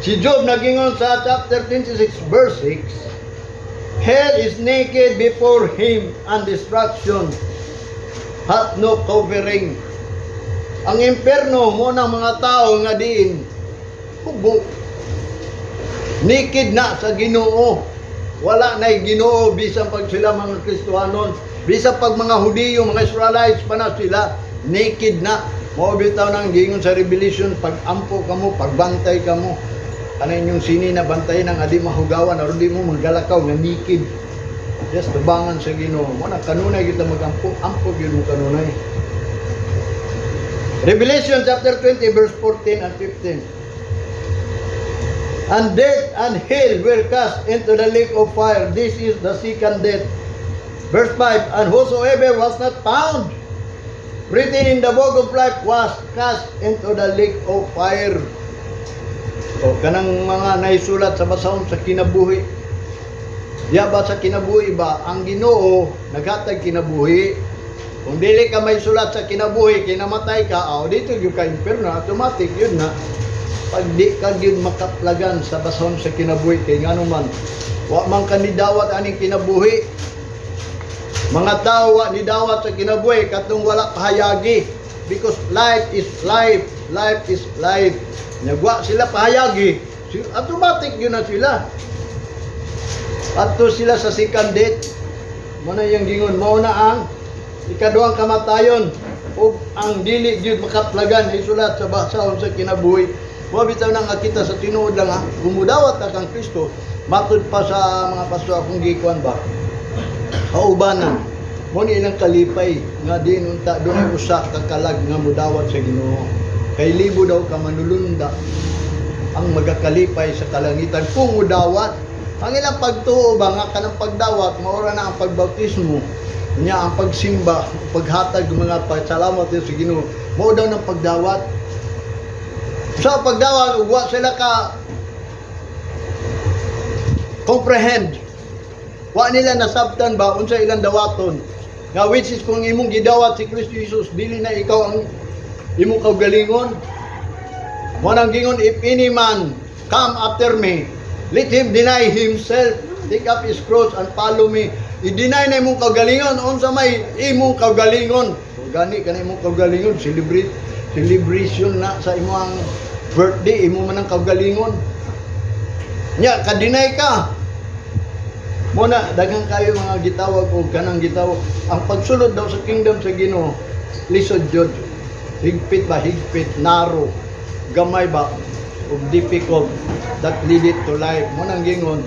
S1: Si Job nagingon sa chapter 26 verse 6, hell is naked before him and destruction hath no covering. Ang imperno mo ng mga tao nga diin hubo, naked na sa Ginoo. Wala na'y Ginoo bisan pag sila mga Kristohanon, bisan pag mga Hudiyo, mga Israelites pa na sila, naked na. Mo bitaw nang gingon sa Revelation, pag-ampo kamo, pagbantay kamo. Ano inyong sini na bantay ng adi mahugawan, aron di mo maggalakaw nga naked. Just tubangan sa Ginoo. Mo na kanunay kita magampo, ampo gyud mo kanunay. Revelation chapter 20 verse 14 and 15. And death and hell were cast into the lake of fire. This is the second death. Verse 5, and whosoever was not found written in the book of life was cast into the lake of fire. O kanang mga naisulat sa basahon sa kinabuhi. Diya ba sa kinabuhi ba, ang Ginoo naghatag kinabuhi. Kung dili ka may sulat sa kinabuhi, kinamatay ka, dito yung ka imperno, automatic yun na. Pag di ka yun makaplagan sa basahon sa kinabuhi, kay nga naman, wa man kanidawat aning kinabuhi. Mga tao ni dawat sa kinabuhi katong wala pahayagi, because life is life, life is life. Nagwa sila pahayagi, automatic yun na sila. Ato sila sa second death. Muna yung gingon, mauna ang ikaduhang kamatayon o ang dili gyud makaplagan isulat sa basahon sa kinabuhi. Mo bitaw nang kita sa tinuod lang ha, gumudawat ta kang Kristo, matud pa sa mga pasto akong gikuan ba. Kaubanan mo ni ilang kalipay nga din unta dunay usa ka kalag nga mudawat sa Ginoo. Kay libo daw ka manulunda ang magakalipay sa kalangitan kung mudawat. Ang ilang pagtuo ba nga kanang pagdawat maura na ang pagbautismo nya, ang pagsimba, paghatag mga pasalamat sa Ginoo, mao daw ng pagdawat. Sa pagdawat ugwa sila ka comprehend. Wa nila nasabtan ba unsa ilang dawaton. Nga which is kung imong gidawat si Kristo Jesus, dili na ikaw ang imong kaugalingon. Mo nang gingon, if any man come after me, Let him deny himself, take up his cross and follow me. I-deny na imong kagalingon, unsa may imong kagalingon. So, gani ka na imong kagalingon, celebration na sa imong birthday, imo man ang kagalingon. Nya, ka-deny ka. Muna, daghang kayo mga gitawag o kanang gitawag. Ang pagsulod daw sa kingdom sa Ginoo, lisod jud. Higpit ba? Higpit, narrow, gamay ba? O difficult that lead it to life. Munang gingon,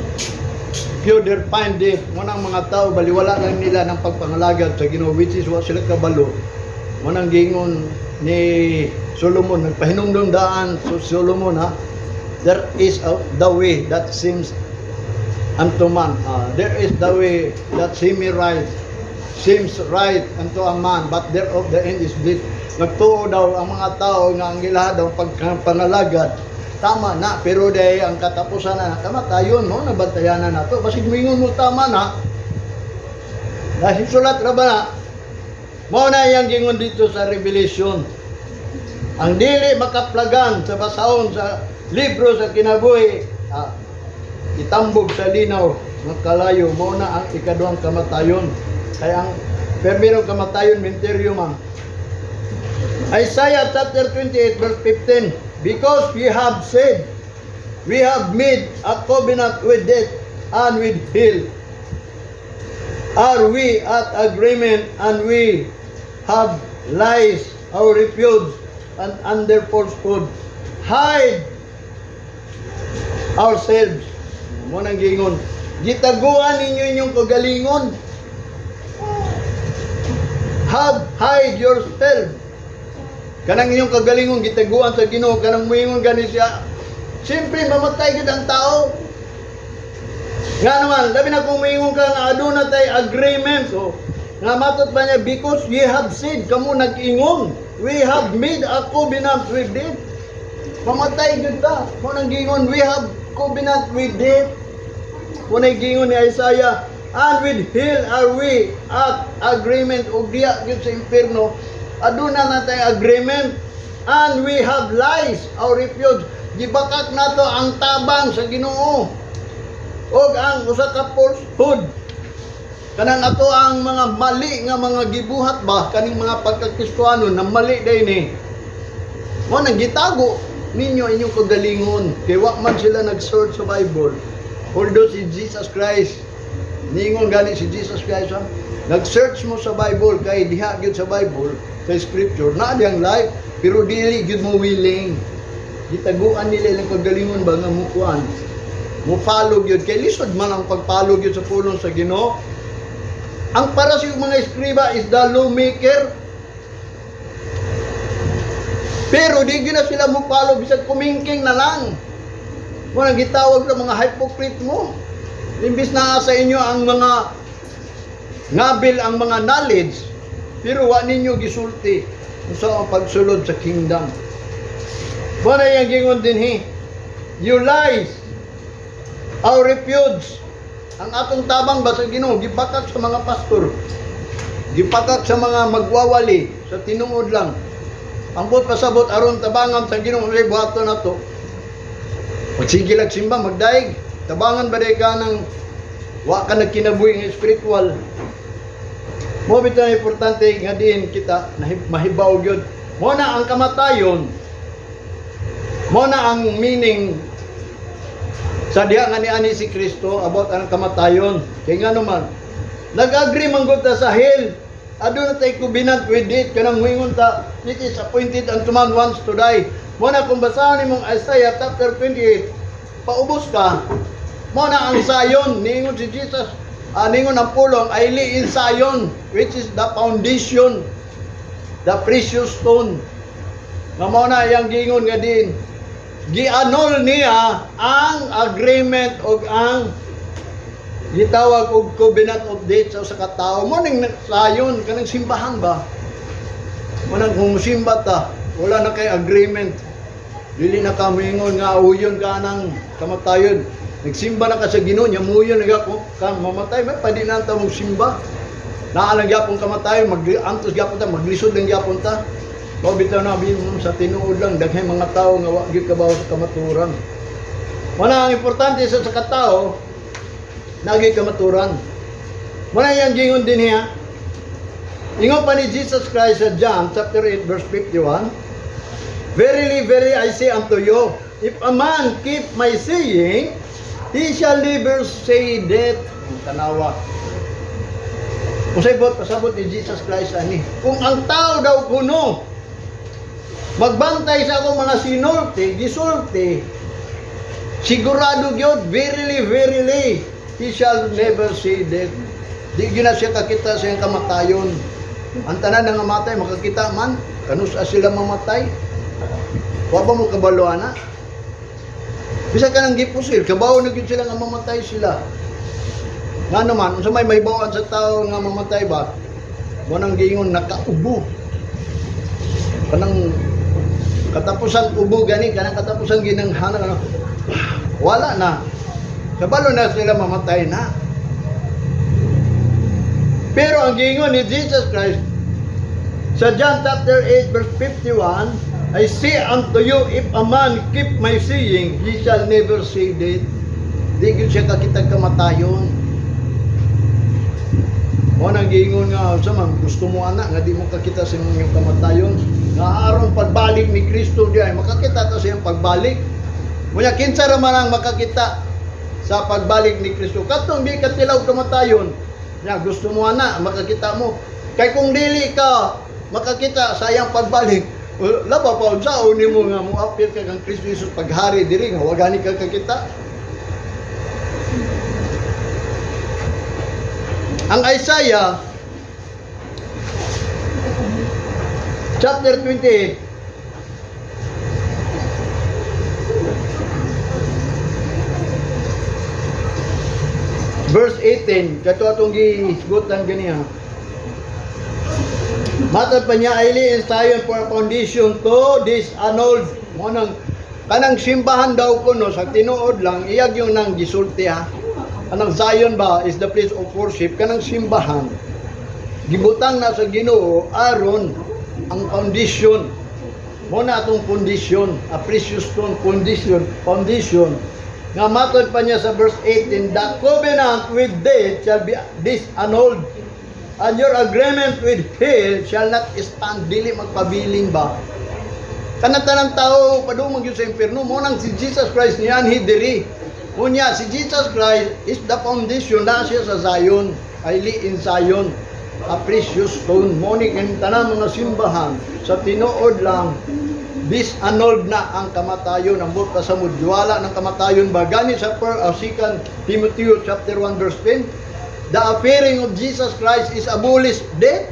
S1: few there find it. Munang mga tao, baliwala lang nila ng pagpangalagad sa Ginoo, which is what sila kabalo. Munang gingon ni Solomon, nagpahinumdum daan so Solomon, ha? There is the way that seems unto man. There is the way that seems right unto a man, but thereof the end is death. Nagtuo daw ang mga tao nga ang ilaha daw pagpangalagad. Tama na, pero dahil ang katapusan na kamatayon, no? Nabantayan na nato. Basig mingon mo tama na. Dahil sulat na ba na? Mao na yang gingon dito sa Revelation. Ang dili makaplagan sa basahon sa libro sa kinabuhi, itambog sa linaw ng kalayo. Mao na ang ikaduhang kamatayon. Kaya ang permirong kamatayon, menteryo man. Isaiah chapter 28 verse 15. Because we have said, we have made a covenant with death and with hell. Are we at agreement and we have lies, our refuge, and under falsehood, hide ourselves. Munang gingon, gitaguan ninyo inyong kagalingon. Hide yourself. Kanang inyong kagalingon gitaguan sa Ginoo, kanang muingon gani siya. Siyempre mamatay gid ang tao. Nga naman, labi na kung muingon ka na aduna tay agreement. So, nga matot ba niya, because ye have said, kamo nag-ingon, we have made a covenant with death. Mamatay gid ta. Mo nang gingon, we have covenant with death. Mo nang gingon ni Isaiah, and with hell are we at agreement o diya gid sa impierno. Aduna na tayo agreement, and we have lies, our refuge. Gibakak nato ang tabang sa Ginoo og ang usa ka falsehood. Kanang ato ang mga mali nga mga gibuhat ba kaning mga pagkakristoano na mali day ni. Mo nang gitago ninyo inyong kagalingon kay wa man sila nag-search sa Bible. Although si Jesus Christ, ningon gani si Jesus Christ, ha? Nag-search mo sa Bible kay diha gyud sa Bible, sa scripture na diyang life, pero dili gyud mo willing. Gitaguan nila ilang kagalingon ba nga mukuan. Mo follow gyud kay lisod man ang pagfollow gyud sa pulong sa Ginoo. Ang para sa mga eskriba is the lawmaker. Pero di gyud na sila mo follow bisag kumingking na lang. Mo nang gitawag ng mga hypocrite mo. Imbis na sa inyo ang mga ngabil ang mga knowledge, pero wa ninyo gisulti sa ang pagsulod sa kingdom. Wala yang gingon dinhi, you lies, our refuge. Ang atong tabang ba sa Ginoo gipakak sa mga pastor, gipakak sa mga magwawali sa tinuod lang. Ang buot pasabot aron tabangan sa Ginoo sa buhaton nato. Magsige lag simba magdaig, tabangan ba day ka ng wa ka nagkinabuhi ng spiritual. Mo bitaw importante nga din kita mahibaw gyud. Mo na ang kamatayon. Mo na ang meaning sa diha nga ni si Kristo about ang kamatayon. Kay nga naman nag-agree man gud ta sa hell. Aduna tay covenant with it kanang moingon ta, it is appointed unto man once to die. Mo na kung basahan nimong Isaiah chapter 28, paubos ka. Mo na ang sayon ningon si Jesus. Ningon ang pulong ay in Zion, which is the foundation, the precious stone. Nga mo na yang gingon nga din, gianol niya ang agreement og ang gitawag og covenant of death sa katao. Mo ning sayon kanang simbahan ba? Mo nang humusimba ta, wala na kay agreement. Dili na ka moingon nga uyon ka nang kamatayon. Nagsimba na ka sa Ginoo, nyamuyon nga ka mamatay, may pwede na ta mong simba. Naalang yapon kamatayon, antos yapon ta, maglisod lang yapon ta. Mao bitaw na sa tinuod lang daghay mga tao nga wa gyud kabaw sa kamaturan. Wala ang importante sa katao, naging kamaturan. Wala yang gingon din niya. Ingon pa ni Jesus Christ sa John chapter 8 verse 51, Verily, verily, I say unto you, if a man keep my saying, he shall never say death. Ang tanawa. Pasabot ni Jesus Christ ani. Kung ang tao daw kuno, magbantay sa akong mga sinulti, gisulti, sigurado gyud, verily, verily, he shall never see death. Di gyud na siya kakita sa iyang kamatayon. Ang tanan nga matay makakita man, kanus sila mamatay. Wa ba mo kabalo ana? Bisa ka nang gipusil, kabaw na gyud sila nga mamatay sila. Nga naman, unsa may bawaan sa tao nga mamatay ba? Mo nang giingon nakaubo. Kanang katapusan ubo gani, kanang katapusan ginanghana kana. Wala na. Kabalo na sila mamatay na. Pero ang giingon ni Jesus Christ sa John chapter 8 verse 51, I say unto you, if a man keep my saying, he shall never see death. Di gyud siya kakitag kamatayon. O nang giingon nga sa man gusto mo ana nga di mo kakita sa imong kamatayon, nga aron pagbalik ni Kristo di ay makakita ta sa iyang pagbalik. Unya kinsa ra man ang makakita sa pagbalik ni Kristo? Katong di ka tilaw kamatayon. Ya, gusto mo ana, makakita mo. Kay kung dili ka makakita sa iyang pagbalik, laba pa unsaon nimo nga mo appear ka kang Kristo Jesus paghari diri nga wa gani ka kakita. Ang Isaiah chapter 28 verse 18, kato atong gihisgutan ganiya. Matod pa niya, I lay in Zion for a foundation to disannulled. Mo nang kanang simbahan daw kuno sa tinuod lang, iyag yung nang gisulti ha. Kanang Zion ba is the place of worship, kanang simbahan. Gibutang na sa Ginoo aron ang foundation. Mo na atong foundation, a precious stone foundation. Nga matod pa niya sa verse 18, the covenant with death shall be disannulled, and your agreement with hell shall not stand. Dili magpabiling ba? Kanang tao padung magyud sa impierno, mo nang si Jesus Christ niyan hidiri. Unya si Jesus Christ is the foundation na siya sa Zion, highly in Zion, a precious stone. Mo ni kan tanang mga simbahan sa tinuod lang disannulled na ang kamatayon. Ang buta sa mudwala ng kamatayon ba gani sa 2 Timothy chapter 1 verse 10, the appearing of Jesus Christ is abolish death.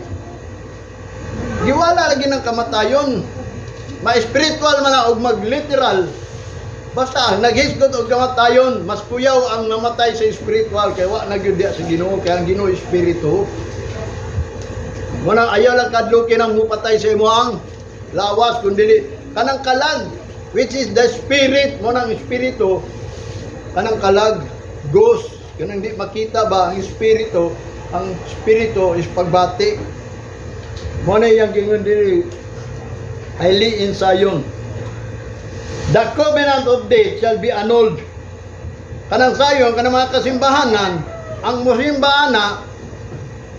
S1: Giwala lagi ng kamatayon, ma-spiritual man na og mag-literal. Basta naghisgot og kamatayon, mas kuyaw ang namatay sa spiritual kay wa nagyud diha sa Ginoo, kay ang Ginoo espiritu. Mo nang ayaw lang kadlukin ang mupatay sa imong lawas kundi kanang kalag, which is the spirit. Mo nang espiritu, kanang kalag, ghost, kanang di makita ba ang espiritu. Ang espiritu is pagbati. Mo na yang gingon diri, highly in Zion, the covenant of death shall be annulled. Kanang Zion, kanang mga kasimbahanan, ang musimba ana,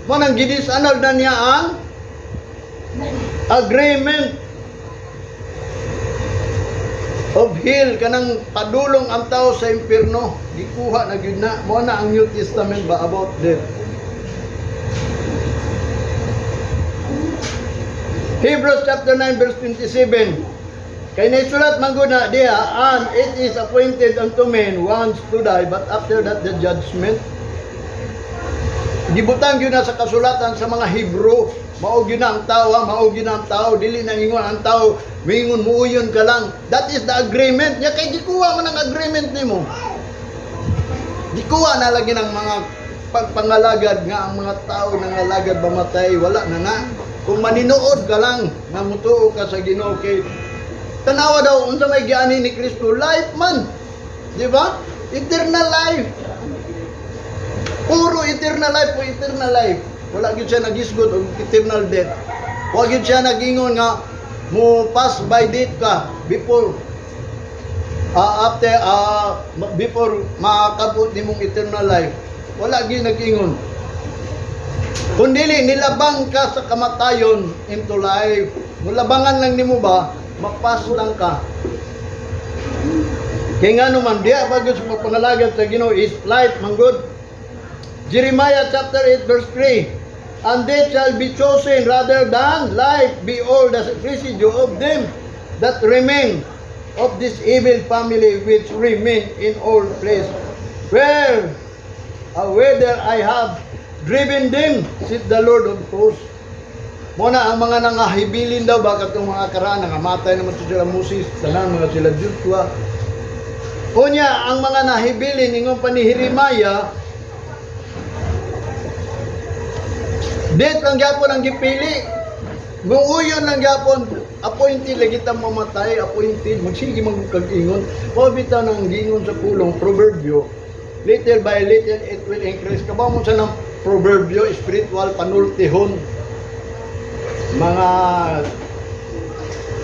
S1: mo nang gidis-annulled na niya ang agreement of hell, kanang padulong ang tao sa impierno. Gikuha na gyud na. Mo na ang New Testament ba about death. Hebrews chapter 9 verse 27, kay naisulat man gud na diha, and it is appointed unto men once to die, but after that the judgment. Gibutang gyud na sa kasulatan sa mga Hebrew, mao gyud na ang tao, mao gyud na ang tao, dili na ingon ang tao mingon muuyon ka lang. That is the agreement nya. Kay gikuha man ang agreement nimo, gikuha na lagi ng mga pagpangalagad nga ang mga tao nangalagad bamatay, wala na na. Kung maninuod ka lang nga mutuo ka sa Ginoo, kay tanawa daw unsa may giani ni Kristo, life man, di ba? Eternal life, puro eternal life, po eternal life. Wala gyud siya nagisgot og eternal death. Wa gyud siya nagingon nga mo pass by death ka before. after before makakabot nimong eternal life, wala gyud nag-ingon. Kundili nilabang ka sa kamatayon into life. Mulabangan lang nimo ba, mapas lang ka. Kaya nga naman, diya bago sa pagpangalagad sa Ginoo is life, manggod. Jeremiah chapter 8 verse 3, and they shall be chosen rather than life, behold the residue of them that remain of this evil family which remain in old place, whether I have driven them, said the Lord of hosts. Muna ang mga nangahibilin daw, bakit itong mga karaan, nangamatay naman sila Moses, tanan mga sila Joshua. Kunya, ang mga nahibilin, ingon pa ni Jeremiah, date lang gyapon ang gipili. Muuyon lang gyapon, appointed lagi tang mamatay, appointed, magsige magkag-ingon. O bitaw nang gingon sa pulong proverbio, little by little it will increase. Kabaw mo sa ng proverbio, spiritual panultihon. Mga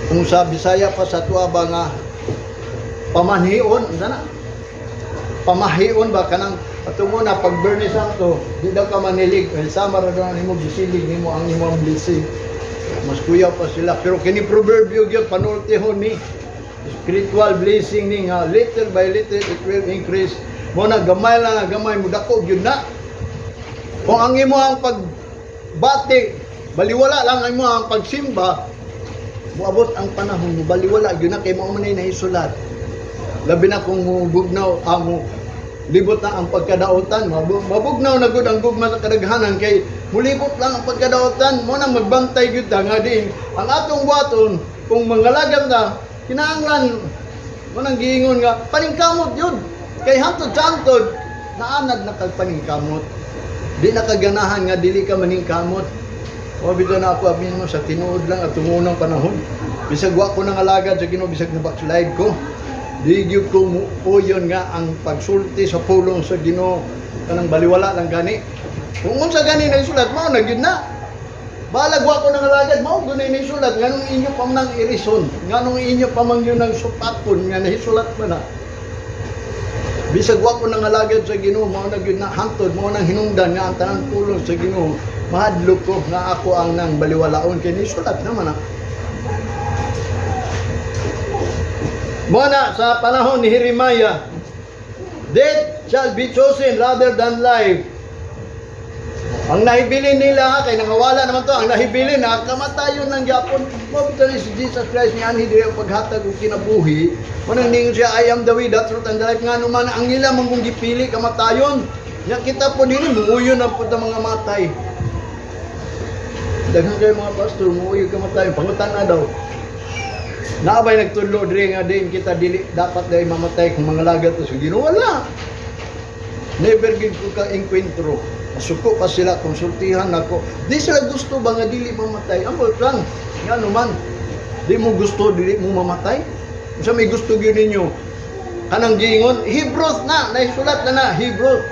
S1: kung sa Bisaya pa sa tuwa ba nga pamanhion, sana pamahion ba kanang patungo na pag Bernie Santo, di daw ka manilig, sama ra daw nimo gisilig nimo ang imong blessing. Mas kuya pa sila, pero kini proverbio gyud panultihon ni spiritual blessing ni nga little by little it will increase. Mo na gamay lang, gamay mo dako gyud na. Kung ang imo ang pagbati baliwala lang ang imo ang pagsimba, moabot ang panahon mo baliwala gyud na kay mao man na isulat. Labi na kung bugnaw amo libot na ang pagkadaotan, mabugnaw na gud ang gugma sa kadaghanan kay mulibot lang ang pagkadaotan, mo nang magbantay gyud nga din ang atong buhaton kung mangalagam na kinahanglan mo nang giingon nga paningkamot yun kay hantod sa hantod naanad na kag paningkamot, di na kaganahan nga dili ka maningkamot. O bitaw na ako abin mo sa tinuod lang at tungunang panahon, bisag wa ko nang alagad sa Ginoo, bisag na backslide ko, di gyud ko muoyon nga ang pagsulti sa pulong sa Ginoo kanang baliwala lang gani. Kung unsa gani na isulat mao na gyud na. Balag wa ko nang alagad mao gunay ni isulat nganong inyo pa man irison, nganong inyo pa man yun ang supaton nga nahisulat man na. Bisag wa ko nang alagad sa Ginoo mao na gyud na hantod mao nang hinungdan nga ang tanang pulong sa Ginoo mahadlok ko nga ako ang nang baliwalaon kay nisulat naman na. Muna sa panahon ni Jeremiah, death shall be chosen rather than life. Ang nahibilin nila, kay nangawala naman to, ang nahibilin na kamatayon ng Japon. Mabito si Jesus Christ ni anhi diri ang paghatag og kinabuhi. Manang ningon siya, I am the way, the truth, and the life. Nga naman, ang ila mong gipili kamatayon. Nga kita po dili, muuyon ang punta mga matay. Daghan kayo mga pastor, muuyon kamatayon. Pangutan na daw. Naabay nagtudlo diri nga din kita dili dapat dai mamatay kung mga lagat to sa Ginoo. Wala. Never gid ko ka encuentro. Masuko pa sila, konsultihan ako. Di sila gusto ba nga dili mamatay? Amo lang. Nga naman. Di mo gusto dili mo mamatay? Unsa may gusto gyud ninyo? Kanang giingon, Hebrews na, naisulat na Hebrews.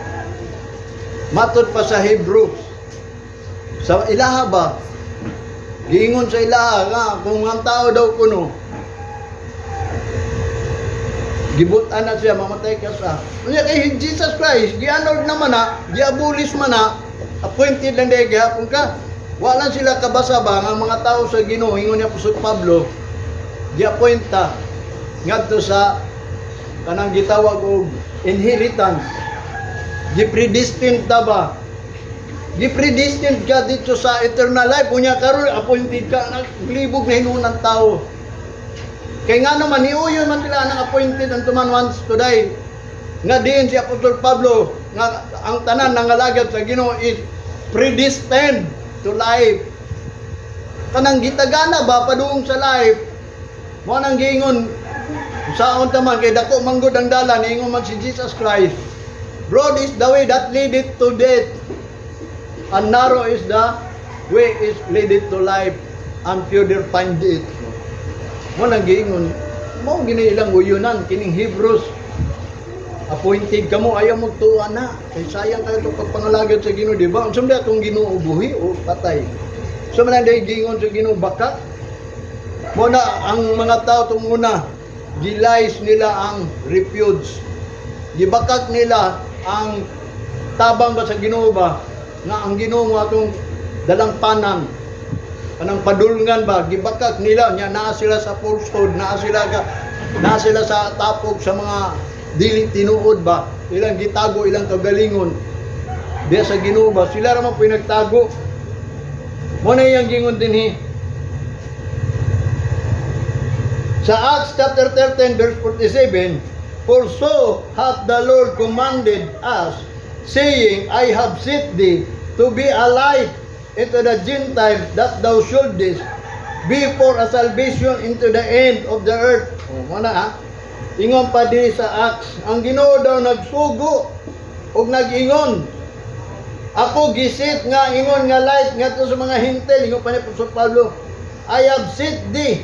S1: Matod pa sa Hebrews. Sa ilaha ba? Giingon sa ilaha nga kung ang tao daw kuno gibutan na siya, mamatay ka sa. Kaya kay Jesus Christ, gianod naman na, giabulis man na, appointed lang dahil gihapon ka. Wala sila kabasa ba, nga mga tao sa Ginoo, ingon niya Apostol Pablo, giappointa, ngadto sa, kanang gitawag og inheritance. Gipredestined ta ba? Gipredestined ka dito sa eternal life, kunya karon appointed ka, naglibog na hinunang tao. Kaya nga naman, niuyon man sila ng appointed unto man once to die. Nga din si Apostol Pablo, nga ang tanan ng alagad sa Ginoo is predestined to life. Kanang gitagana ba, padung sa life, mo nang giingon, saon taman, kay dako manggod ang dalan, niingon man si Jesus Christ, broad is the way that leadeth to death, and narrow is the way is leadeth to life, and few there find it. Mo nang giingon, mo gini ilang uyunan kining Hebrews. Appointed kamo, ayaw mo tuwa na. Kay sayang kayo itong pagpangalagad sa Ginoo, di ba? Ang sumda itong Ginoo buhi o patay. So man day giingon sa Ginoo bakat. Mo na ang mga tao itong una gilies nila ang refuge. Gibakak nila ang tabang ba sa Ginoo ba nga ang Ginoo mo atong dalang panan anang padulngan ba gibakak nila nya naa sila sa falsehood, naa sila sa tapog sa mga dili tinuod ba, ilang gitago ilang kagalingon diya sa Ginoo ba, sila ra man pinagtago. Mo na iyang gingon dinhi sa Acts chapter 13 verse 47, for so hath the Lord commanded us, saying, I have set thee to be a light into the Gentiles, that thou shouldest be for a salvation into the end of the earth. O, mana ha? Ingon pa diri sa Acts, ang Ginoo daw nagsugo ug nag-ingon, ako gisit nga ingon nga light nga to sa mga hintel. Ingon pa ni Apostol Pablo, I have set thee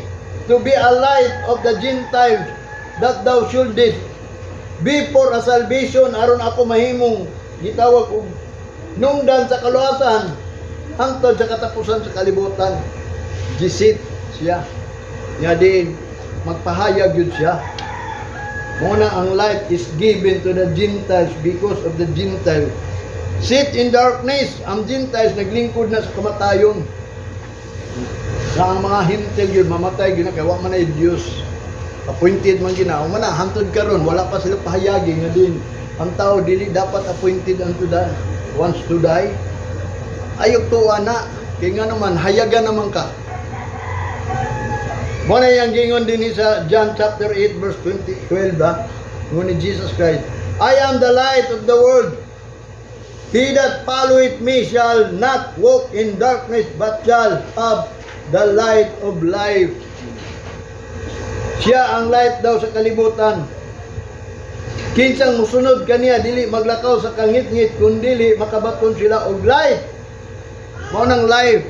S1: to be a light of the Gentiles, that thou shouldest be for a salvation, aron ako mahimong gitawag og nungdan sa kaluwasan hangtod sa katapusan sa kalibutan. Gisit siya nga din magpahayag yun siya. Muna ang light is given to the Gentiles because of the Gentiles sit in darkness. Ang Gentiles naglingkod na sa kamatayon. Na ang mga hintil yun mamatay yun kaya wak man ay Diyos appointed man ginawa man na hantod karon wala pa sila pahayagi nga din ang tao dili dapat appointed unto the wants to die. Ayok tuwa na kay nga naman hayagan naman ka. Mo na yang gingon din sa John chapter 8 verse 12 ba ni Jesus Christ, I am the light of the world, he that followeth me shall not walk in darkness but shall have the light of life. Siya ang light daw sa kalibutan. Kinsang musunod kaniya dili maglakaw sa kangit-ngit kundi makabaton sila og light. Mao nang life.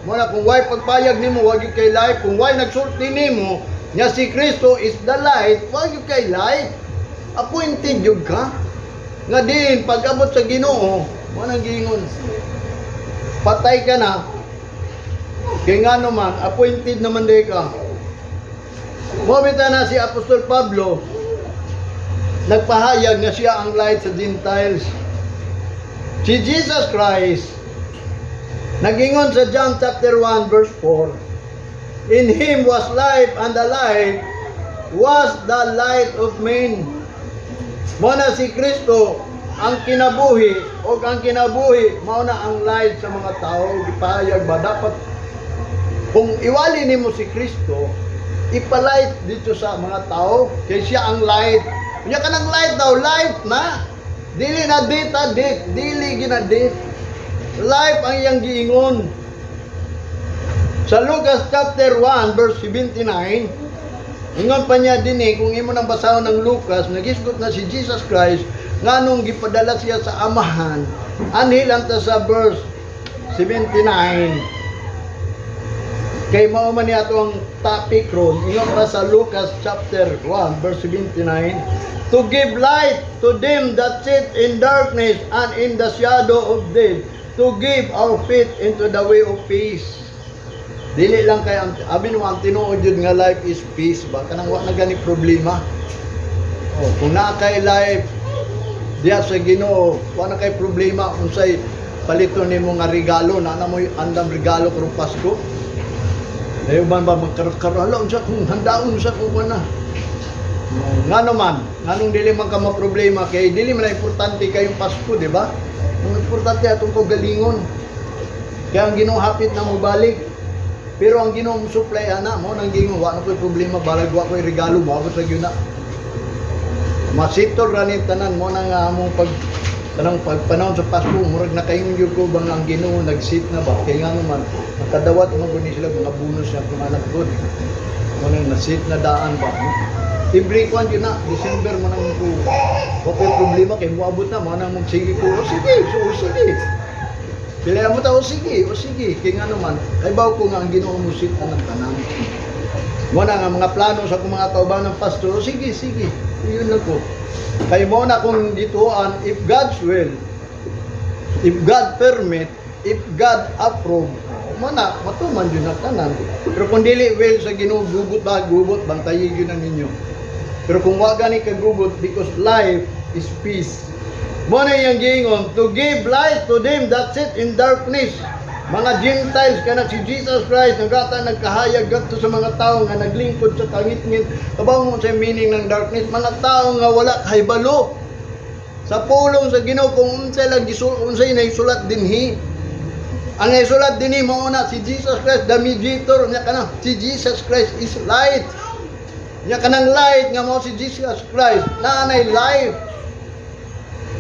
S1: Mao na kung way pagpayag nimo wag gyud kay light, kung way nagsulti nimo nya si Kristo is the light, wag gyud kay light. Appointed jud ka. Nga din pag-abot sa Ginoo, mao nang giingon. Patay ka na. Kaya nga naman, appointed naman din ka. Mabita na si Apostol Pablo, nagpahayag na siya ang light sa Gentiles. Si Jesus Christ, nagingon sa John chapter 1 verse 4, in Him was life, and the life was the light of men. Muna si Kristo, ang kinabuhi, o ang kinabuhi, mauna ang light sa mga tao. Ipahayag ba? Dapat kung iwali nimo si Kristo, ipalight dito sa mga tao, kaya siya ang light. Kanya ka ng light daw, life na. Dili na data, dili ginadit. Life ang iyang giingon. Sa Lucas chapter 1 verse 79, ingon pa niya din kung imo nang basahon ng Lucas, nagisgot na si Jesus Christ, nganong gipadala siya sa amahan. Anhil ang ta sa verse 79. Kay mao man niya atong topic ron, ingon pa sa Lucas chapter 1 verse 79, to give light to them that sit in darkness and in the shadow of death, to give our feet into the way of peace. Dili lang kay abi no ang tinuod jud nga life is peace ba kanang wa na gani problema. Oh, kung naa kay life diya sa Ginoo, wa na kay problema unsay paliton nimo nga regalo, na mo andam regalo karong Pasko. Dayo man ba magkaroon sa kung handaon sa kung na. Nga naman, nganong dili man ka ma-problema kay dili man importante kayong Pasko, di ba? Ang importante atong kagalingon. Kaya ang Ginoo hapit na mo balik. Pero ang Ginoo mo supply ana mo nang gingon wa na koy problema balag wa koy regalo mo abot sa gyud na. Masitol ra ni tanan mo nang among kanang pagpanahon sa Pasko murag nakaingon gyud ko bang ang Ginoo nagsit na ba kay nga naman nakadawat man guni sila mga bonus na kumanak gud. Mo nang nasit na daan ba. Every kwan yun na, December man ang ko. Okay problema kay moabot na, mo nang magsige ko. O sige, sige. Pila mo ta, o sige. Kaya nga naman, kay baw ko nga ang Ginoo mo sit na ng tanan. Mo na nga mga plano sa kong mga tauban ng pastor, o sige. Iyon lang ko. Kay mo na kung ditoan, if God's will, if God permit, if God approve, mana matuman yun ang tanan. Pero kung dili will sa Ginoo gubot bantayin yun ang ninyo. Pero kung wa gani kagubot, because life is peace. Mo na yung giingon, to give light to them that sit in darkness. Mga Gentiles kana si Jesus Christ nagkahayag gadto sa mga tao nga naglingkod sa kangit-ngit. Kabaw mo sa meaning ng darkness, mga tao nga wala kahibalo. Sa pulong sa Ginoo kung unsay lang unsay naisulat dinhi. Ang naisulat dinhi mao na si Jesus Christ the mediator nya kana. Si Jesus Christ is light. Nya kanang light nga mao si Jesus Christ naanay life.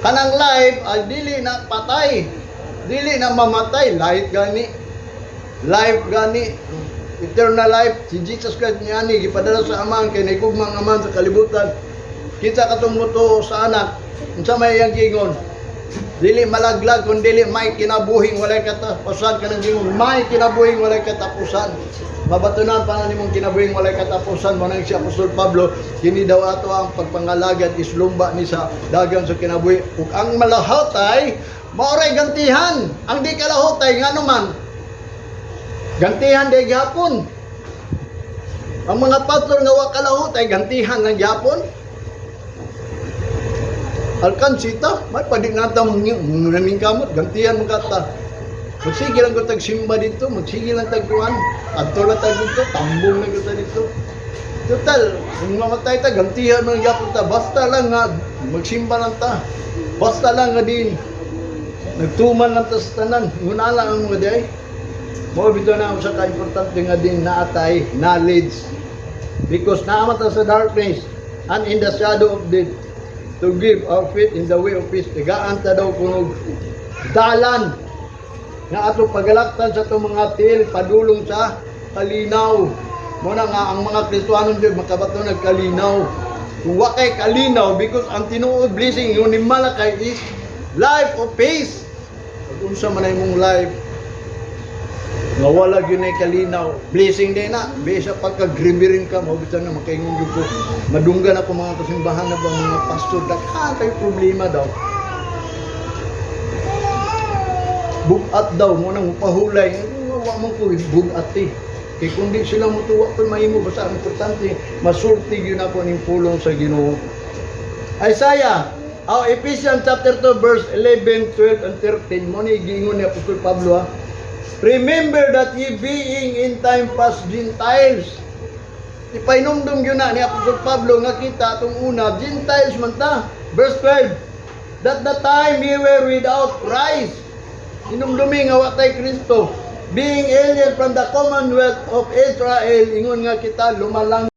S1: Kanang life ay dili na patay. Dili na mamatay, light gani. Life gani. Eternal life si Jesus Christ niya ni gipadala sa Ama kay naigugmang Ama sa kalibutan. Kita katong moto sa anak, unsa may yang gingon? Dili malaglag kun dili may kinabuhing walay katapusan kanang gingon, may kinabuhing walay katapusan. Mabatunan pa na nimong kinabuhing walay katapusan mo nang si Apostol Pablo, kini daw ato ang pagpangalagad is lumba ni sa dagan sa kinabuhi. Ug ang malahotay maoray gantihan. Ang di kalahotay nga naman gantihan day gyapon. Ang mga pastor nga wa kalahotay gantihan ng gyapon. Alkansita, may padinata mong naningkamot, gantihan mo kata. Magsige lang ko tagsimba dito, magsige lang tagkuhan. Adto lang tag dito, tambong lang kita dito. Total, kung mamatay ta, gantihan mo gyapon ta. Basta lang nga, magsimba lang ta. Basta lang nga din. Nagtuman lang ta sa tanan. Nguna lang ang mga day. Mo bito na ang sa ka-importante nga din naatay, knowledge. Because naamata sa darkness and in the shadow of death, to give our faith in the way of peace. Tigaan ta daw kunog dalan nga ato pagalaktan sa itong mga til padulong sa kalinaw. Muna nga ang mga Kristiyanon dyan makabato nagkalinaw. Kung wa kay kalinaw, because ang tinuod blessing yung ni Malakay is life of peace. Kung unsa man ay mong life nga wala yun ay kalinaw, blessing din na bisa pagka-grimbering ka, mabitan na makaingon ko madunggan ako mga kasimbahan na ba mga pastor daghan kay problema daw. Bugat daw mo nang pahulay, wa man ko bugat eh. Kay kung di sila mutuwa ko mahimo basta ang importante masulti gyud ako ning pulong sa Ginoo. Isaiah, Ephesians chapter 2 verse 11, 12 and 13 mo ni giingon ni Apostol Pablo ha. Remember that ye being in time past Gentiles. Ipainumdum yun na ni Apostol Pablo nga kita itong una, Gentiles man ta. Verse 12, that the time ye were without Christ. Inumdumi nga watay Kristo. Being alien from the commonwealth of Israel, ingon nga kita lumalang